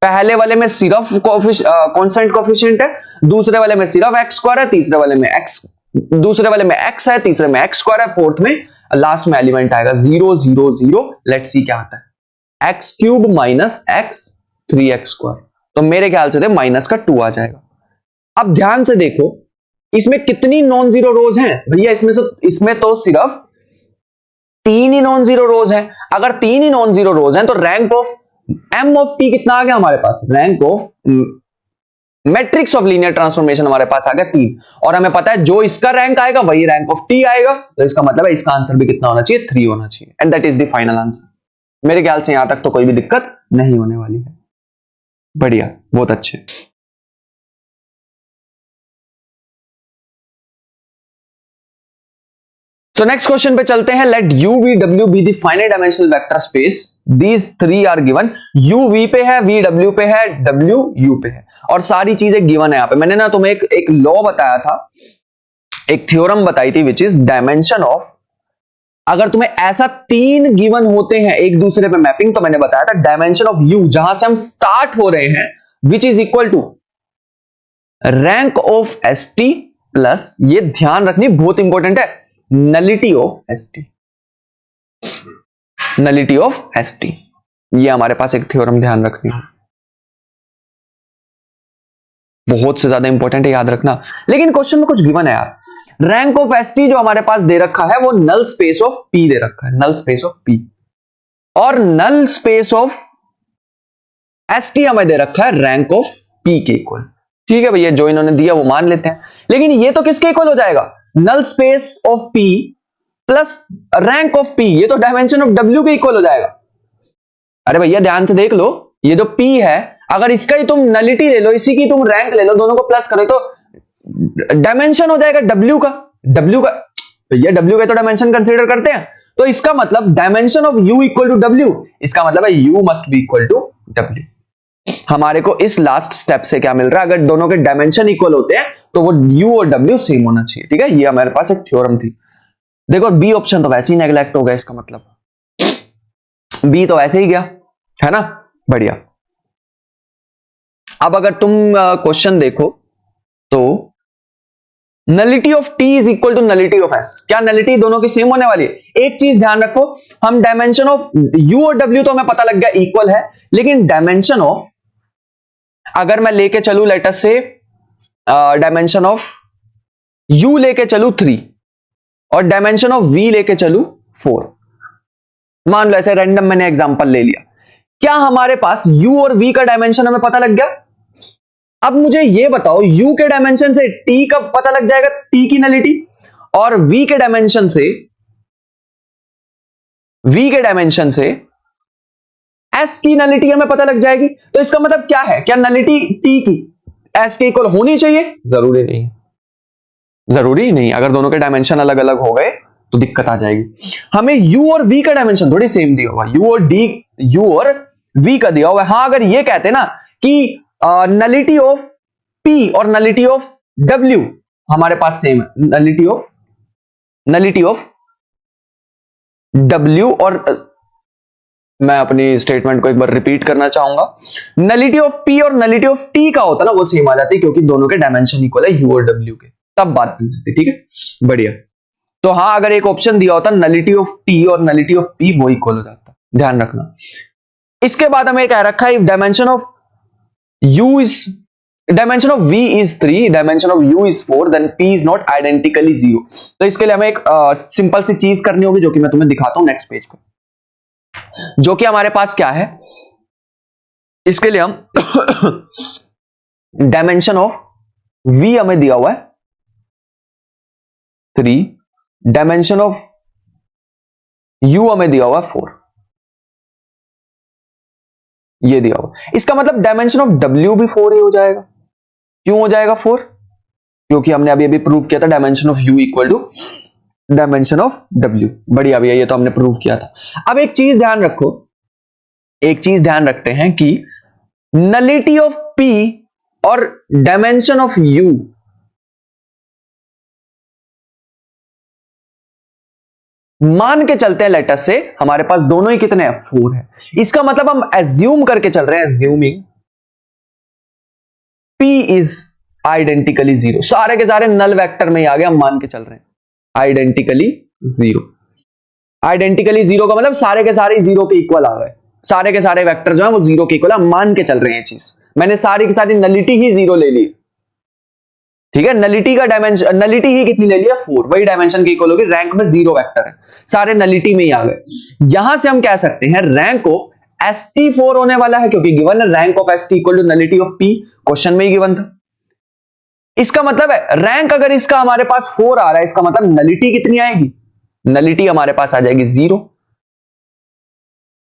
पहले वाले में सिर्फ कांस्टेंट कोएफिशिएंट है, दूसरे वाले में सिर्फ x² है, तीसरे वाले में दूसरे वाले में x है, तीसरे में x² है, फोर्थ में लास्ट में एलिमेंट आएगा 0 0 0। लेट्स सी क्या आता है, x³ माइनस x 3x², तो मेरे ख्याल से माइनस का 2 आ जाएगा। अब ध्यान से देखो, इसमें कितनी नॉन जीरो रोज हैं भैया? इसमें तो सिर्फ 3 ही नॉन जीरो रोज हैं। अगर 3 ही नॉन जीरो रोज हैं तो rank of m of t कितना आ गया हमारे पास? Rank of matrix of linear transformation हमारे पास आ गया 3, और हमें पता है जो इसका रैंक आएगा वही रैंक ऑफ t आएगा, तो इसका मतलब है इसका आंसर भी कितना होना चाहिए? 3 होना चाहिए, and that is the final answer. मेरे ख्याल से यहां तक तो कोई भी दिक्कत नहीं होने वाली है। बढ़िया, बहुत अच्छे। सो नेक्स्ट क्वेश्चन पे चलते हैं। Let u v w be the finite dimensional vector space, these three are given. u v पे है, v w पे है, w u पे है, और सारी चीजें गिवन है यहां पे। मैंने ना तुम्हें एक लॉ बताया था, एक थ्योरम बताई थी, विच इज डायमेंशन ऑफ, अगर तुम्हें ऐसा तीन गिवन होते हैं एक दूसरे पे मैपिंग, तो मैंने बताया था डायमेंशन ऑफ u, जहां से हम स्टार्ट हो रहे हैं, which is equal to rank of st plus, ये ध्यान रखनी बहुत इंपॉर्टेंट है, nullity of st। Nullity of st, ये हमारे पास एक थ्योरम ध्यान रखनी है, बहुत से ज्यादा इंपॉर्टेंट है, याद रखना। लेकिन क्वेश्चन में कुछ गिवन है यार। रैंक ऑफ st जो हमारे पास दे रखा है वो नल स्पेस ऑफ p दे रखा है, नल स्पेस ऑफ p, और नल स्पेस ऑफ st हमें दे रखा है रैंक ऑफ p के इक्वल। ठीक है भैया, जो इन्होंने दिया वो मान लेते हैं, लेकिन ये तो किसके इक्वल हो जाएगा? Null space of p plus rank of p, ये तो डायमेंशन ऑफ w के इक्वल हो जाएगा। अरे भैया ध्यान से देख लो, ये जो p है, अगर इसका ही तुम नलिटी ले लो, इसी की तुम रैंक ले लो, दोनों को प्लस करो तो डायमेंशन हो जाएगा w का। भैया w का तो डायमेंशन कंसीडर करते हैं, तो इसका मतलब dimension of u equal to w, इसका मतलब है u must be equal to w। हमारे को इस लास्ट स्टेप से क्या मिल रहा है? अगर दोनों के डायमेंशन इक्वल होते हैं तो वो u और w सेम होना चाहिए। ठीक है, ये हमारे पास एक थ्योरम थी। देखो बी ऑप्शन तो वैसे ही नेग्लेक्ट हो गया, इसका मतलब बी तो वैसे ही गया, है ना? बढ़िया। अब अगर तुम क्वेश्चन देखो तो nullity of t is equal to nullity of s, क्या नलिटी दोनों की सेम होने वाली है? एक चीज ध्यान रखो, हम डायमेंशन ऑफ u और w तो हमें पता लग गया इक्वल है, लेकिन डायमेंशन ऑफ, अगर मैं लेके चलू लेट अस से डायमेंशन ऑफ u लेके चलू 3 और डायमेंशन ऑफ v लेके चलू 4, मान लो ऐसे रैंडम मैंने एग्जांपल ले लिया, क्या हमारे पास u और v का डायमेंशन हमें पता लग गया? अब मुझे ये बताओ, u के डायमेंशन से t का पता लग जाएगा, t की नलिटी, और v के डायमेंशन से s की नलिटी हमें पता लग जाएगी। तो इसका मतलब क्या है? क्या नलिटी t की s के इक्वल होनी चाहिए? जरूरी नहीं, जरूरी नहीं। अगर दोनों के डायमेंशन अलग अलग हो गए तो दिक्कत आ जाएगी। हमें u और v का डायमेंशन थोड़ी सेम दिया हुआ, u और v का दिया हुआ है। हाँ, अगर ये कहते ना कि नलिटी ऑफ p और नलिटी ऑफ w हमारे पास सेम है, नलिटी ऑफ w, और मैं अपनी स्टेटमेंट को एक बार रिपीट करना चाहूंगा, नलिटी ऑफ p और नलिटी ऑफ t का होता ना वो सेम आ जाती, क्योंकि दोनों के डायमेंशन इक्वल है u और w के, तब बात बन जाती। ठीक है, बढ़िया। तो हाँ, अगर एक ऑप्शन दिया होता नलिटी ऑफ t और नलिटी ऑफ p वो इक्वल हो जाता, ध्यान रखना। इसके बाद हमें कह रखा है dimension of v is 3, dimension of u is 4, then p is not identically 0। तो इसके लिए हमें एक सिंपल सी चीज करनी होगी, जो कि मैं तुम्हें दिखाता हूं नेक्स्ट पेज पर, जो कि हमारे पास क्या है। इसके लिए हम डायमेंशन ऑफ v हमें दिया हुआ है 3, डायमेंशन ऑफ u हमें दिया हुआ है 4, ये दिया हुआ। इसका मतलब डायमेंशन ऑफ w भी 4 ही हो जाएगा। क्यों हो जाएगा 4? क्योंकि हमने अभी प्रूव किया था dimension of u equal to dimension of w। बढ़िया भैया, ये तो हमने प्रूव किया था। अब एक चीज ध्यान रखो, एक चीज ध्यान रखते हैं कि नलिटी ऑफ p और डायमेंशन ऑफ u मान के चलते हैं लेटर से, हमारे पास दोनों ही कितने हैं? 4 है। इसका मतलब हम एज्यूम करके चल रहे हैं, एज्यूमिंग p इज आइडेंटिकली 0, सारे के सारे नल वेक्टर में ही आ गए, हम मान के चल रहे हैं आइडेंटिकली 0। आइडेंटिकली 0 का मतलब सारे के सारे 0 के इक्वल आ गए, सारे के सारे वेक्टर जो है वो 0 के इक्वल, हम मान के चल रहे हैं चीज। मैंने सारी की सारी नलिटी ही 0 ले ली, ठीक है। नलिटी का डायमेंशन, नलिटी ही कितनी ले लिया? 4, वही डायमेंशन के इक्वल होगी। रैंक में 0 वेक्टर है, सारे नलिटी में ही आ गए। यहां से हम कह सकते हैं रैंक ऑफ st4 होने वाला है, क्योंकि गिवन है rank of st equal to nullity of p, question में ही गिवन था। इसका मतलब है रैंक अगर इसका हमारे पास 4 आ रहा है, इसका मतलब नलिटी कितनी आएगी? नलिटी हमारे पास आ जाएगी 0।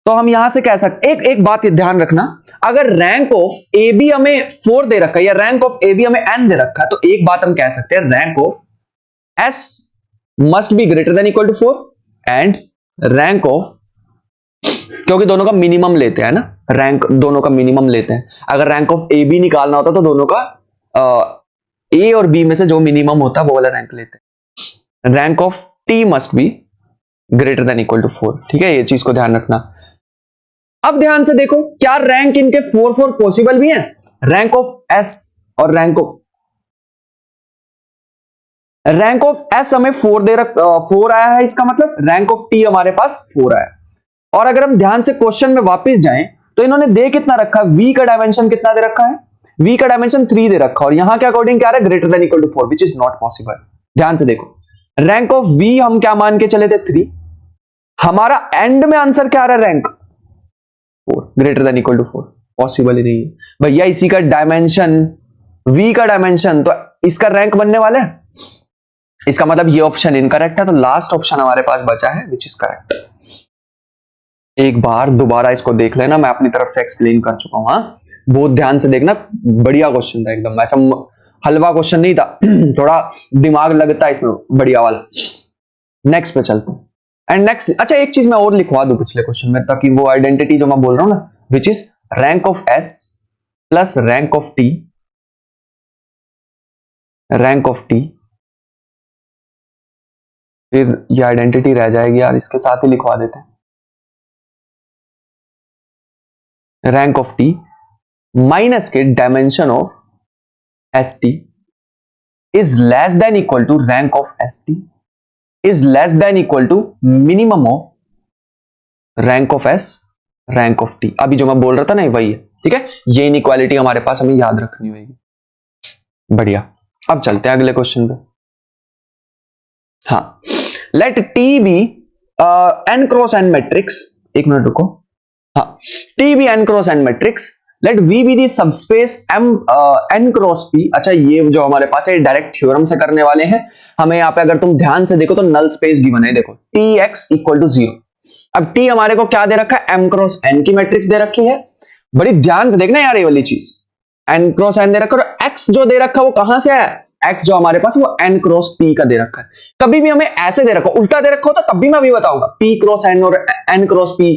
तो हम यहां से कह सकते, एक बात ध्यान रखना, अगर रैंक ऑफ ए बी हमें 4 दे रखा है या रैंक ऑफ ए बी हमें n दे रखा है, तो एक बात हम कह सकते हैं rank of s must be greater than equal to 4 and rank of, क्योंकि दोनों का मिनिमम लेते हैं ना, रैंक दोनों का मिनिमम लेते हैं। अगर रैंक ऑफ ए बी निकालना होता तो दोनों का ए और बी में से जो मिनिमम होता है वो वाला रैंक लेते हैं। Rank of T must be greater than equal to 4, ठीक है, ये चीज को ध्यान रखना। अब ध्यान से देखो, क्या रैंक इनके 4 पॉसिबल भी है? रैंक ऑफ एस और रैंक ऑफ एस हमें 4 आया है, इसका मतलब रैंक ऑफ टी हमारे पास 4 आया। और अगर हम ध्यान से क्वेश्चन में वापस जाएं तो इन्होंने दे कितना रखा है, वी का डायमेंशन कितना दे रखा है, वी का डायमेंशन 3 दे रखा है, और यहां के अकॉर्डिंग क्या है, greater than equal to 4, which is not possible. ध्यान से देखो, रैंक ऑफ वी हम क्या मान के चले थे 3, हमारा एंड में आंसर क्या आ रहा है, rank 4 greater than equal to 4, possible ही नहीं है भैया। इसी का डायमेंशन वी का डायमेंशन, तो इसका रैंक बनने वाला है, इसका मतलब ये ऑप्शन इनकरेक्ट है। तो लास्ट ऑप्शन हमारे पास बचा है विच इज करेक्ट। एक बार दोबारा इसको देख लेना, मैं अपनी तरफ से एक्सप्लेन कर चुका हूं, हाँ बहुत ध्यान से देखना, बढ़िया क्वेश्चन था एकदम, ऐसा हलवा क्वेश्चन नहीं था थोड़ा दिमाग लगता है इसमें, बढ़िया वाला। नेक्स्ट पे चलते हैं। एंड नेक्स्ट, अच्छा एक चीज मैं और लिखवा दूं पिछले क्वेश्चन में, ताकि वो आइडेंटिटी जो मैं बोल रहा हूं ना, which is rank of S plus rank of T, rank of T, फिर ये आइडेंटिटी रह जाएगी यार, इसके साथ ही लिखवा देते हैं। रैंक ऑफ टी माइनस के dimension of S T is less than equal to rank of S T is less than equal to minimum of rank of S rank of T. अभी जो मैं बोल रहा था ना वही है, ठीक है, ये इनइक्वालिटी हमारे पास हमें याद रखनी होगी। बढ़िया, अब चलते हैं अगले क्वेश्चन पे। हाँ, let T be N cross N matrix, एक मिनट रुको, हाँ, T be N cross N matrix, let V be the subspace M N cross P. अच्छा, ये जो हमारे पास है डायरेक्ट थ्योरम से करने वाले हैं हमें। यहां पे अगर तुम ध्यान से देखो तो नल स्पेस गिवन है, देखो टी एक्स इक्वल टू 0। अब टी हमारे को क्या दे रखा है, एम क्रॉस एन की मैट्रिक्स दे रखी है, बड़ी ध्यान से देखना यार ये वाली चीज, एन क्रॉस एन दे रखा है, और एक्स जो दे रखा है वो कहां से है, एक्स जो हमारे पास वो एन क्रॉस पी का दे रखा है। कभी भी हमें ऐसे दे रखा, उल्टा दे रखा होता तब भी मैं अभी बताऊंगा, पी क्रॉस एन और N cross P,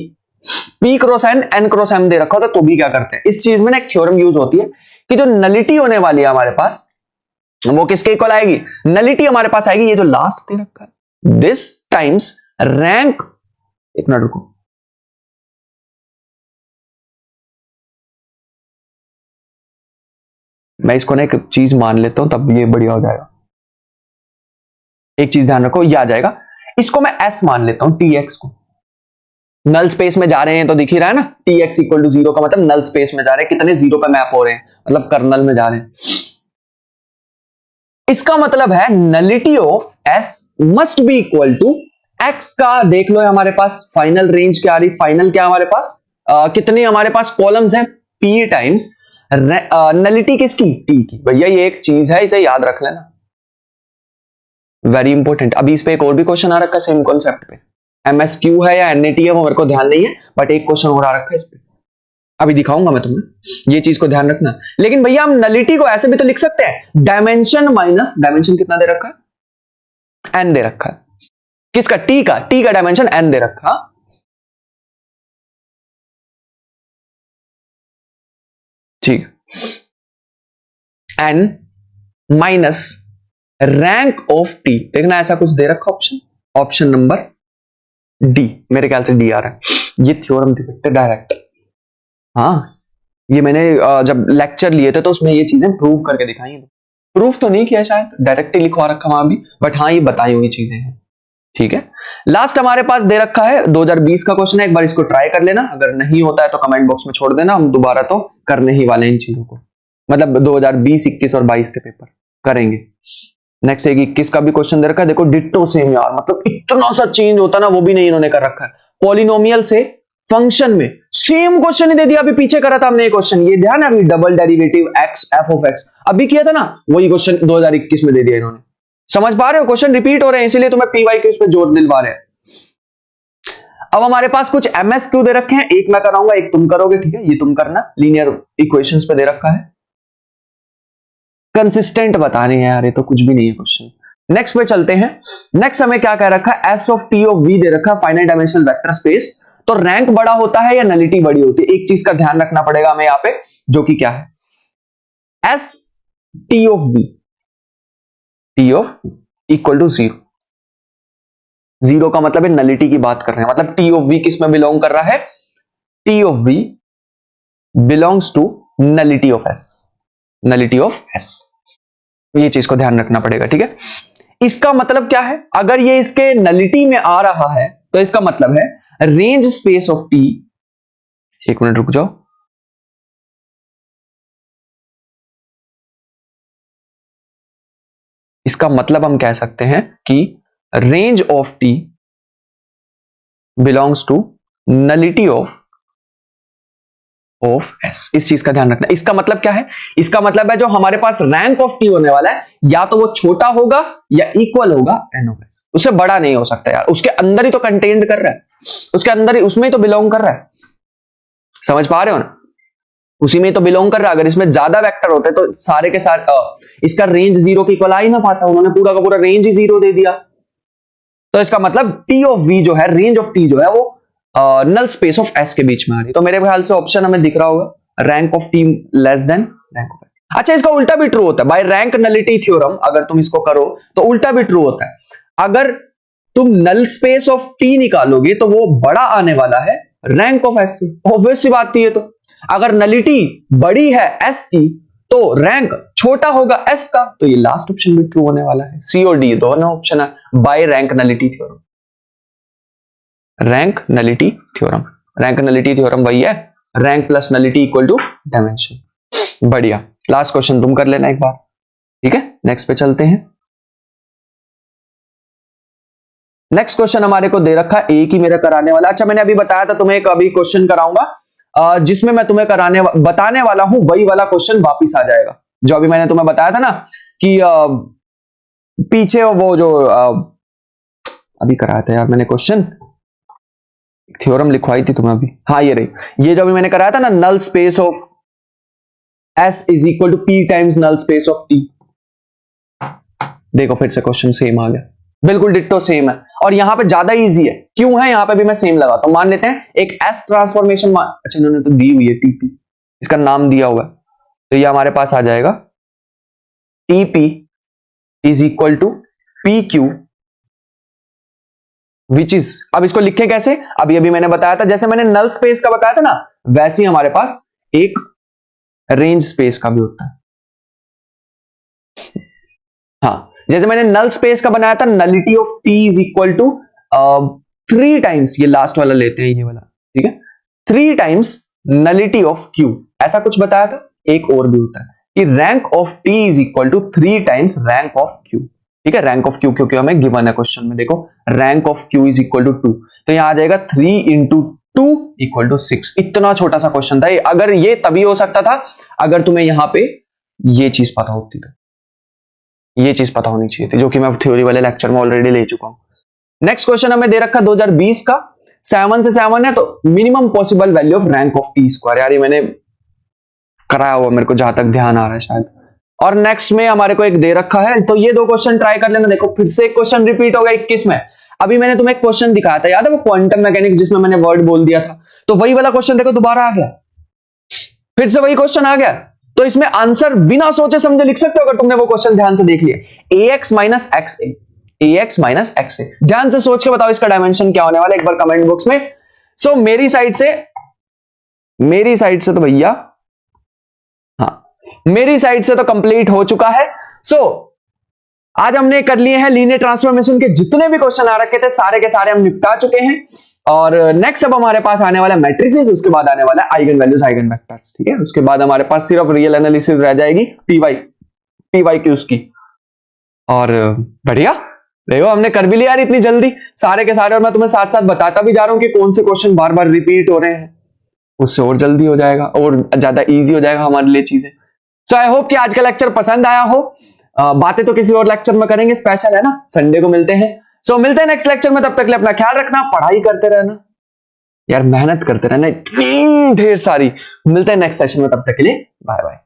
P cross N N cross M दे रखा होता तो भी क्या करते हैं, इस चीज में ना एक थ्योरम यूज होती है कि जो नलिटी होने वाली है हमारे पास वो किसके इक्वल आएगी, नलिटी हमारे पास आएगी ये जो लास्ट दे रखा है, दिस टाइम्स रैंक, एक मिनट रुको, मैं इसको ना एक चीज मान लेता हूं तब ये बढ़िया हो जाएगा। एक चीज ध्यान रखो, ये आ जाएगा, इसको मैं एस मान लेता हूं, टी एक्स को, नल स्पेस में जा रहे हैं तो दिख ही रहा है ना, टी एक्स इक्वल टू 0 का मतलब नल स्पेस में जा रहे हैं, कितने 0 पे मैप हो रहे हैं, मतलब कर्नल में जा रहे हैं। इसका मतलब है nullity of S must be equal to X का, देख लो हमारे पास फाइनल रेंज क्या आ रही, फाइनल क्या हमारे पास कितने हमारे पास कॉलम्स हैं, पी टाइम्स नलिटी किसकी, टी की। भैया ये एक चीज है, इसे याद रख लेना, वेरी इंपॉर्टेंट। अभी इस पे एक और भी क्वेश्चन आ रखा है सेम कॉन्सेप्ट पे, एमएसक्यू है या एनएटी है वो मेरे को ध्यान नहीं है, बट एक क्वेश्चन और आ रखा है इस पे, अभी दिखाऊंगा मैं तुम्हें, ये चीज को ध्यान रखना। लेकिन भैया हम नलिटी को ऐसे भी तो लिख सकते हैं, डायमेंशन माइनस, डायमेंशन कितना दे रखा है, एन दे रखा है, किसका, टी का, टी का डायमेंशन एन दे रखा, ठीक, N minus rank of T, देखना ऐसा कुछ दे रखा ऑप्शन, ऑप्शन नंबर डी, मेरे ख्याल से डी आ रहा है, ये थ्योरम दिखते डायरेक्ट। हाँ, ये मैंने जब लेक्चर लिए थे तो उसमें ये चीजें प्रूव करके दिखाई, प्रूफ तो नहीं किया शायद, डायरेक्ट लिखवा रखा वहां भी, बट हाँ ये बताई हुई चीजें हैं, ठीक है। लास्ट हमारे पास दे रखा है 2020 का क्वेश्चन है, एक बार इसको ट्राई कर लेना, अगर नहीं होता है तो कमेंट बॉक्स में छोड़ देना, हम दोबारा तो करने ही वाले हैं इन चीजों को, मतलब 2020, 21 और 22 के पेपर करेंगे। नेक्स्ट एक 21 का भी क्वेश्चन दे रखा है, देखो डिट्टो सेम यार, मतलब इतना सा चेंज होता ना वो भी नहीं इन्होंने कर रखा है, पॉलिनोमियल से फंक्शन में सेम क्वेश्चन ही दे दिया, अभी पीछे करा था हमने ये क्वेश्चन, ये ध्यान है, अभी double derivative x F of x अभी किया था ना, वही क्वेश्चन 2021 में दे दिया इन्होंने। समझ पा रहे हो, क्वेश्चन रिपीट हो रहे हैं, इसीलिए तुम्हें पीवाईक्यू पे जोर दिलवा रहे हैं। अब हमारे पास कुछ एमएसक्यू दे रखे हैं, एक मैं कराऊंगा एक तुम करोगे, ठीक है, ये तुम करना, लीनियर इक्वेशंस पे दे रखा है, कंसिस्टेंट बताने हैं यार, ये तो कुछ भी नहीं है क्वेश्चन, नेक्स्ट पे चलते हैं। नेक्स्ट हमें क्या कह रखा है, S of T of V दे रखा है फाइनाइट डायमेंशनल वेक्टर स्पेस। तो रैंक बड़ा होता है या नलिटी बड़ी होती है, एक चीज का ध्यान रखना पड़ेगा हमें यहां पे, जो कि क्या है, S T of V, T of equal to 0। 0 का मतलब है नलिटी की बात कर रहे हैं, मतलब टी ऑफ वी किस में बिलोंग कर रहा है, T of V belongs to nullity of S, nullity of S. ये चीज को ध्यान रखना पड़ेगा, ठीक है। इसका मतलब क्या है, अगर ये इसके नलिटी में आ रहा है तो इसका मतलब है रेंज स्पेस ऑफ टी, एक मिनट रुक जाओ, इसका मतलब हम कह सकते हैं कि range of T belongs to nullity of S. इस चीज का ध्यान रखना। इसका मतलब क्या है, इसका मतलब है जो हमारे पास रैंक ऑफ टी होने वाला है, या तो वो छोटा होगा या इक्वल होगा एन ऑफ एस, उससे बड़ा नहीं हो सकता यार, उसके अंदर ही तो कंटेन्ड कर रहा है, उसके अंदर ही, उसमें ही तो बिलोंग कर रहा है, समझ पा रहे हो ना, उसी में तो बिलोंग कर रहा है। अगर इसमें ज्यादा वेक्टर होते तो सारे के सारे इसका रेंज 0 के इक्वल आ ही ना पाता, उन्होंने पूरा का पूरा रेंज ही 0 दे दिया। तो इसका मतलब टी ऑफ वी जो है, रेंज ऑफ टी जो है वो नल स्पेस ऑफ एस के बीच में आ रही। तो मेरे ख्याल से ऑप्शन हमें दिख रहा होगा, rank of T less than rank of S. अच्छा, इसका उल्टा भी ट्रू होता है, बाय रैंक नलिटी थ्योरम अगर तुम इसको करो तो उल्टा भी ट्रू होता है। अगर तुम नल स्पेस ऑफ टी निकालोगे तो वो बड़ा आने वाला है रैंक ऑफ एस से, ऑब्वियस सी बात थी ये तो। अगर नलिटी बड़ी है एस की तो रैंक छोटा होगा एस का, तो ये लास्ट ऑप्शन भी ट्रू होने वाला है। सी और डी दोनों ऑप्शन है by rank nullity theorem, rank nullity theorem. Rank nullity theorem वही है, rank plus nullity equal to dimension. बढ़िया, लास्ट क्वेश्चन तुम कर लेना एक बार, ठीक है। नेक्स्ट पे चलते हैं। नेक्स्ट क्वेश्चन हमारे को दे रखा है, एक ही मेरा कराने वाला। अच्छा, मैंने अभी बताया था तुम्हें एक अभी क्वेश्चन कराऊंगा जिसमें मैं तुम्हें बताने वाला हूं वही वाला क्वेश्चन वापिस आ जाएगा, जो अभी मैंने तुम्हें बताया था ना कि पीछे वो जो अभी कराया था यार मैंने क्वेश्चन, थ्योरम लिखवाई थी तुम्हें अभी, हाँ ये रही, ये जो अभी मैंने कराया था ना, null space of S is equal to P times null space of T. देखो फिर से क्वेश्चन सेम आ गया, बिल्कुल डिट्टो सेम है, और यहां पे ज्यादा इजी है। क्यों है, यहां पे भी मैं सेम लगाता हूं। मान लेते हैं एक एस ट्रांसफॉर्मेशन, अच्छा इन्होंने तो दी हुई है टीपी, इसका नाम दिया हुआ है, तो ये हमारे पास आ जाएगा TP is equal to P Q which is, अब इसको लिखें कैसे, अभी अभी मैंने बताया था, जैसे मैंने नल स्पेस का बताया था ना, वैसे ही हमारे पास एक रेंज स्पेस का भी होता है। हाँ, जैसे मैंने नल स्पेस का बनाया था, nullity of T is equal to 3 times, ये लास्ट वाला लेते हैं ये वाला, ठीक है, 3 टाइम्स नलिटी ऑफ क्यू, ऐसा कुछ बताया था। एक और भी होता है कि rank of T is equal to 3 times rank of Q, ठीक है, रैंक ऑफ क्यू, क्योंकि हमें गिवन है क्वेश्चन में, देखो rank of Q is equal to 2, तो यहां आ जाएगा 3 इंटू 2 इक्वल टू 6। इतना छोटा सा क्वेश्चन था, अगर ये तभी हो सकता था अगर तुम्हें यहां पे ये चीज पता होती, तो ये चीज पता होनी चाहिए थी, जो कि मैं थ्योरी वाले लेक्चर में ऑलरेडी ले चुका हूं। नेक्स्ट क्वेश्चन हमें दे रखा 2020 का, 7 से 7 है, तो minimum possible value of rank of T square, यार ये मैंने कराया हुआ मेरे को जहां तक ध्यान आ रहा है शायद। और नेक्स्ट में हमारे को एक दे रखा है, तो ये 2 क्वेश्चन ट्राई कर लेना। देखो फिर से एक क्वेश्चन रिपीट हो गया 21 में। अभी मैंने तुम्हें एक क्वेश्चन दिखाया था, याद है वो क्वांटम मैकेनिक्स जिसमें मैंने वर्ड बोल दिया था, तो वही वाला क्वेश्चन देखो दोबारा आ गया, फिर से वही क्वेश्चन आ गया। तो इसमें आंसर बिना सोचे समझे लिख सकते हो अगर तुमने वो क्वेश्चन ध्यान से देख लिया। ax माइनस एक्स ए, ax माइनस एक्स ए, ध्यान से सोच के बताओ इसका डायमेंशन क्या होने वाला है, एक बार कमेंट बॉक्स में। सो मेरी साइड से तो भैया, हाँ मेरी साइड से तो कंप्लीट हो चुका है। सो आज हमने कर लिए हैं लीनियर ट्रांसफॉर्मेशन के जितने भी क्वेश्चन आ रखे थे सारे के सारे हम निपटा चुके हैं। और नेक्स्ट अब हमारे पास आने वाला मैट्रिसेस, उसके बाद आने वाला आइगन वैल्यूज, आइगन वेक्टर्स, ठीक है। उसके बाद हमारे पास सिर्फ रियल एनालिसिस रह जाएगी, पीवाई क्यूज की। और बढ़िया देखो हमने कर भी लिया यार इतनी जल्दी सारे के सारे, और मैं तुम्हें साथ साथ बताता भी जा रहा हूं कि कौन से क्वेश्चन बार बार रिपीट हो रहे हैं, उससे और जल्दी हो जाएगा और ज्यादा इजी हो जाएगा हमारे लिए चीजें। सो आई होप कि आज का लेक्चर पसंद आया हो। बातें तो किसी और लेक्चर में करेंगे, स्पेशल है ना, संडे को मिलते हैं। सो मिलते हैं नेक्स्ट लेक्चर में, तब तक के लिए अपना ख्याल रखना, पढ़ाई करते रहना यार, मेहनत करते रहना इतनी ढेर सारी। मिलते हैं नेक्स्ट सेशन में, तब तक के लिए बाय बाय।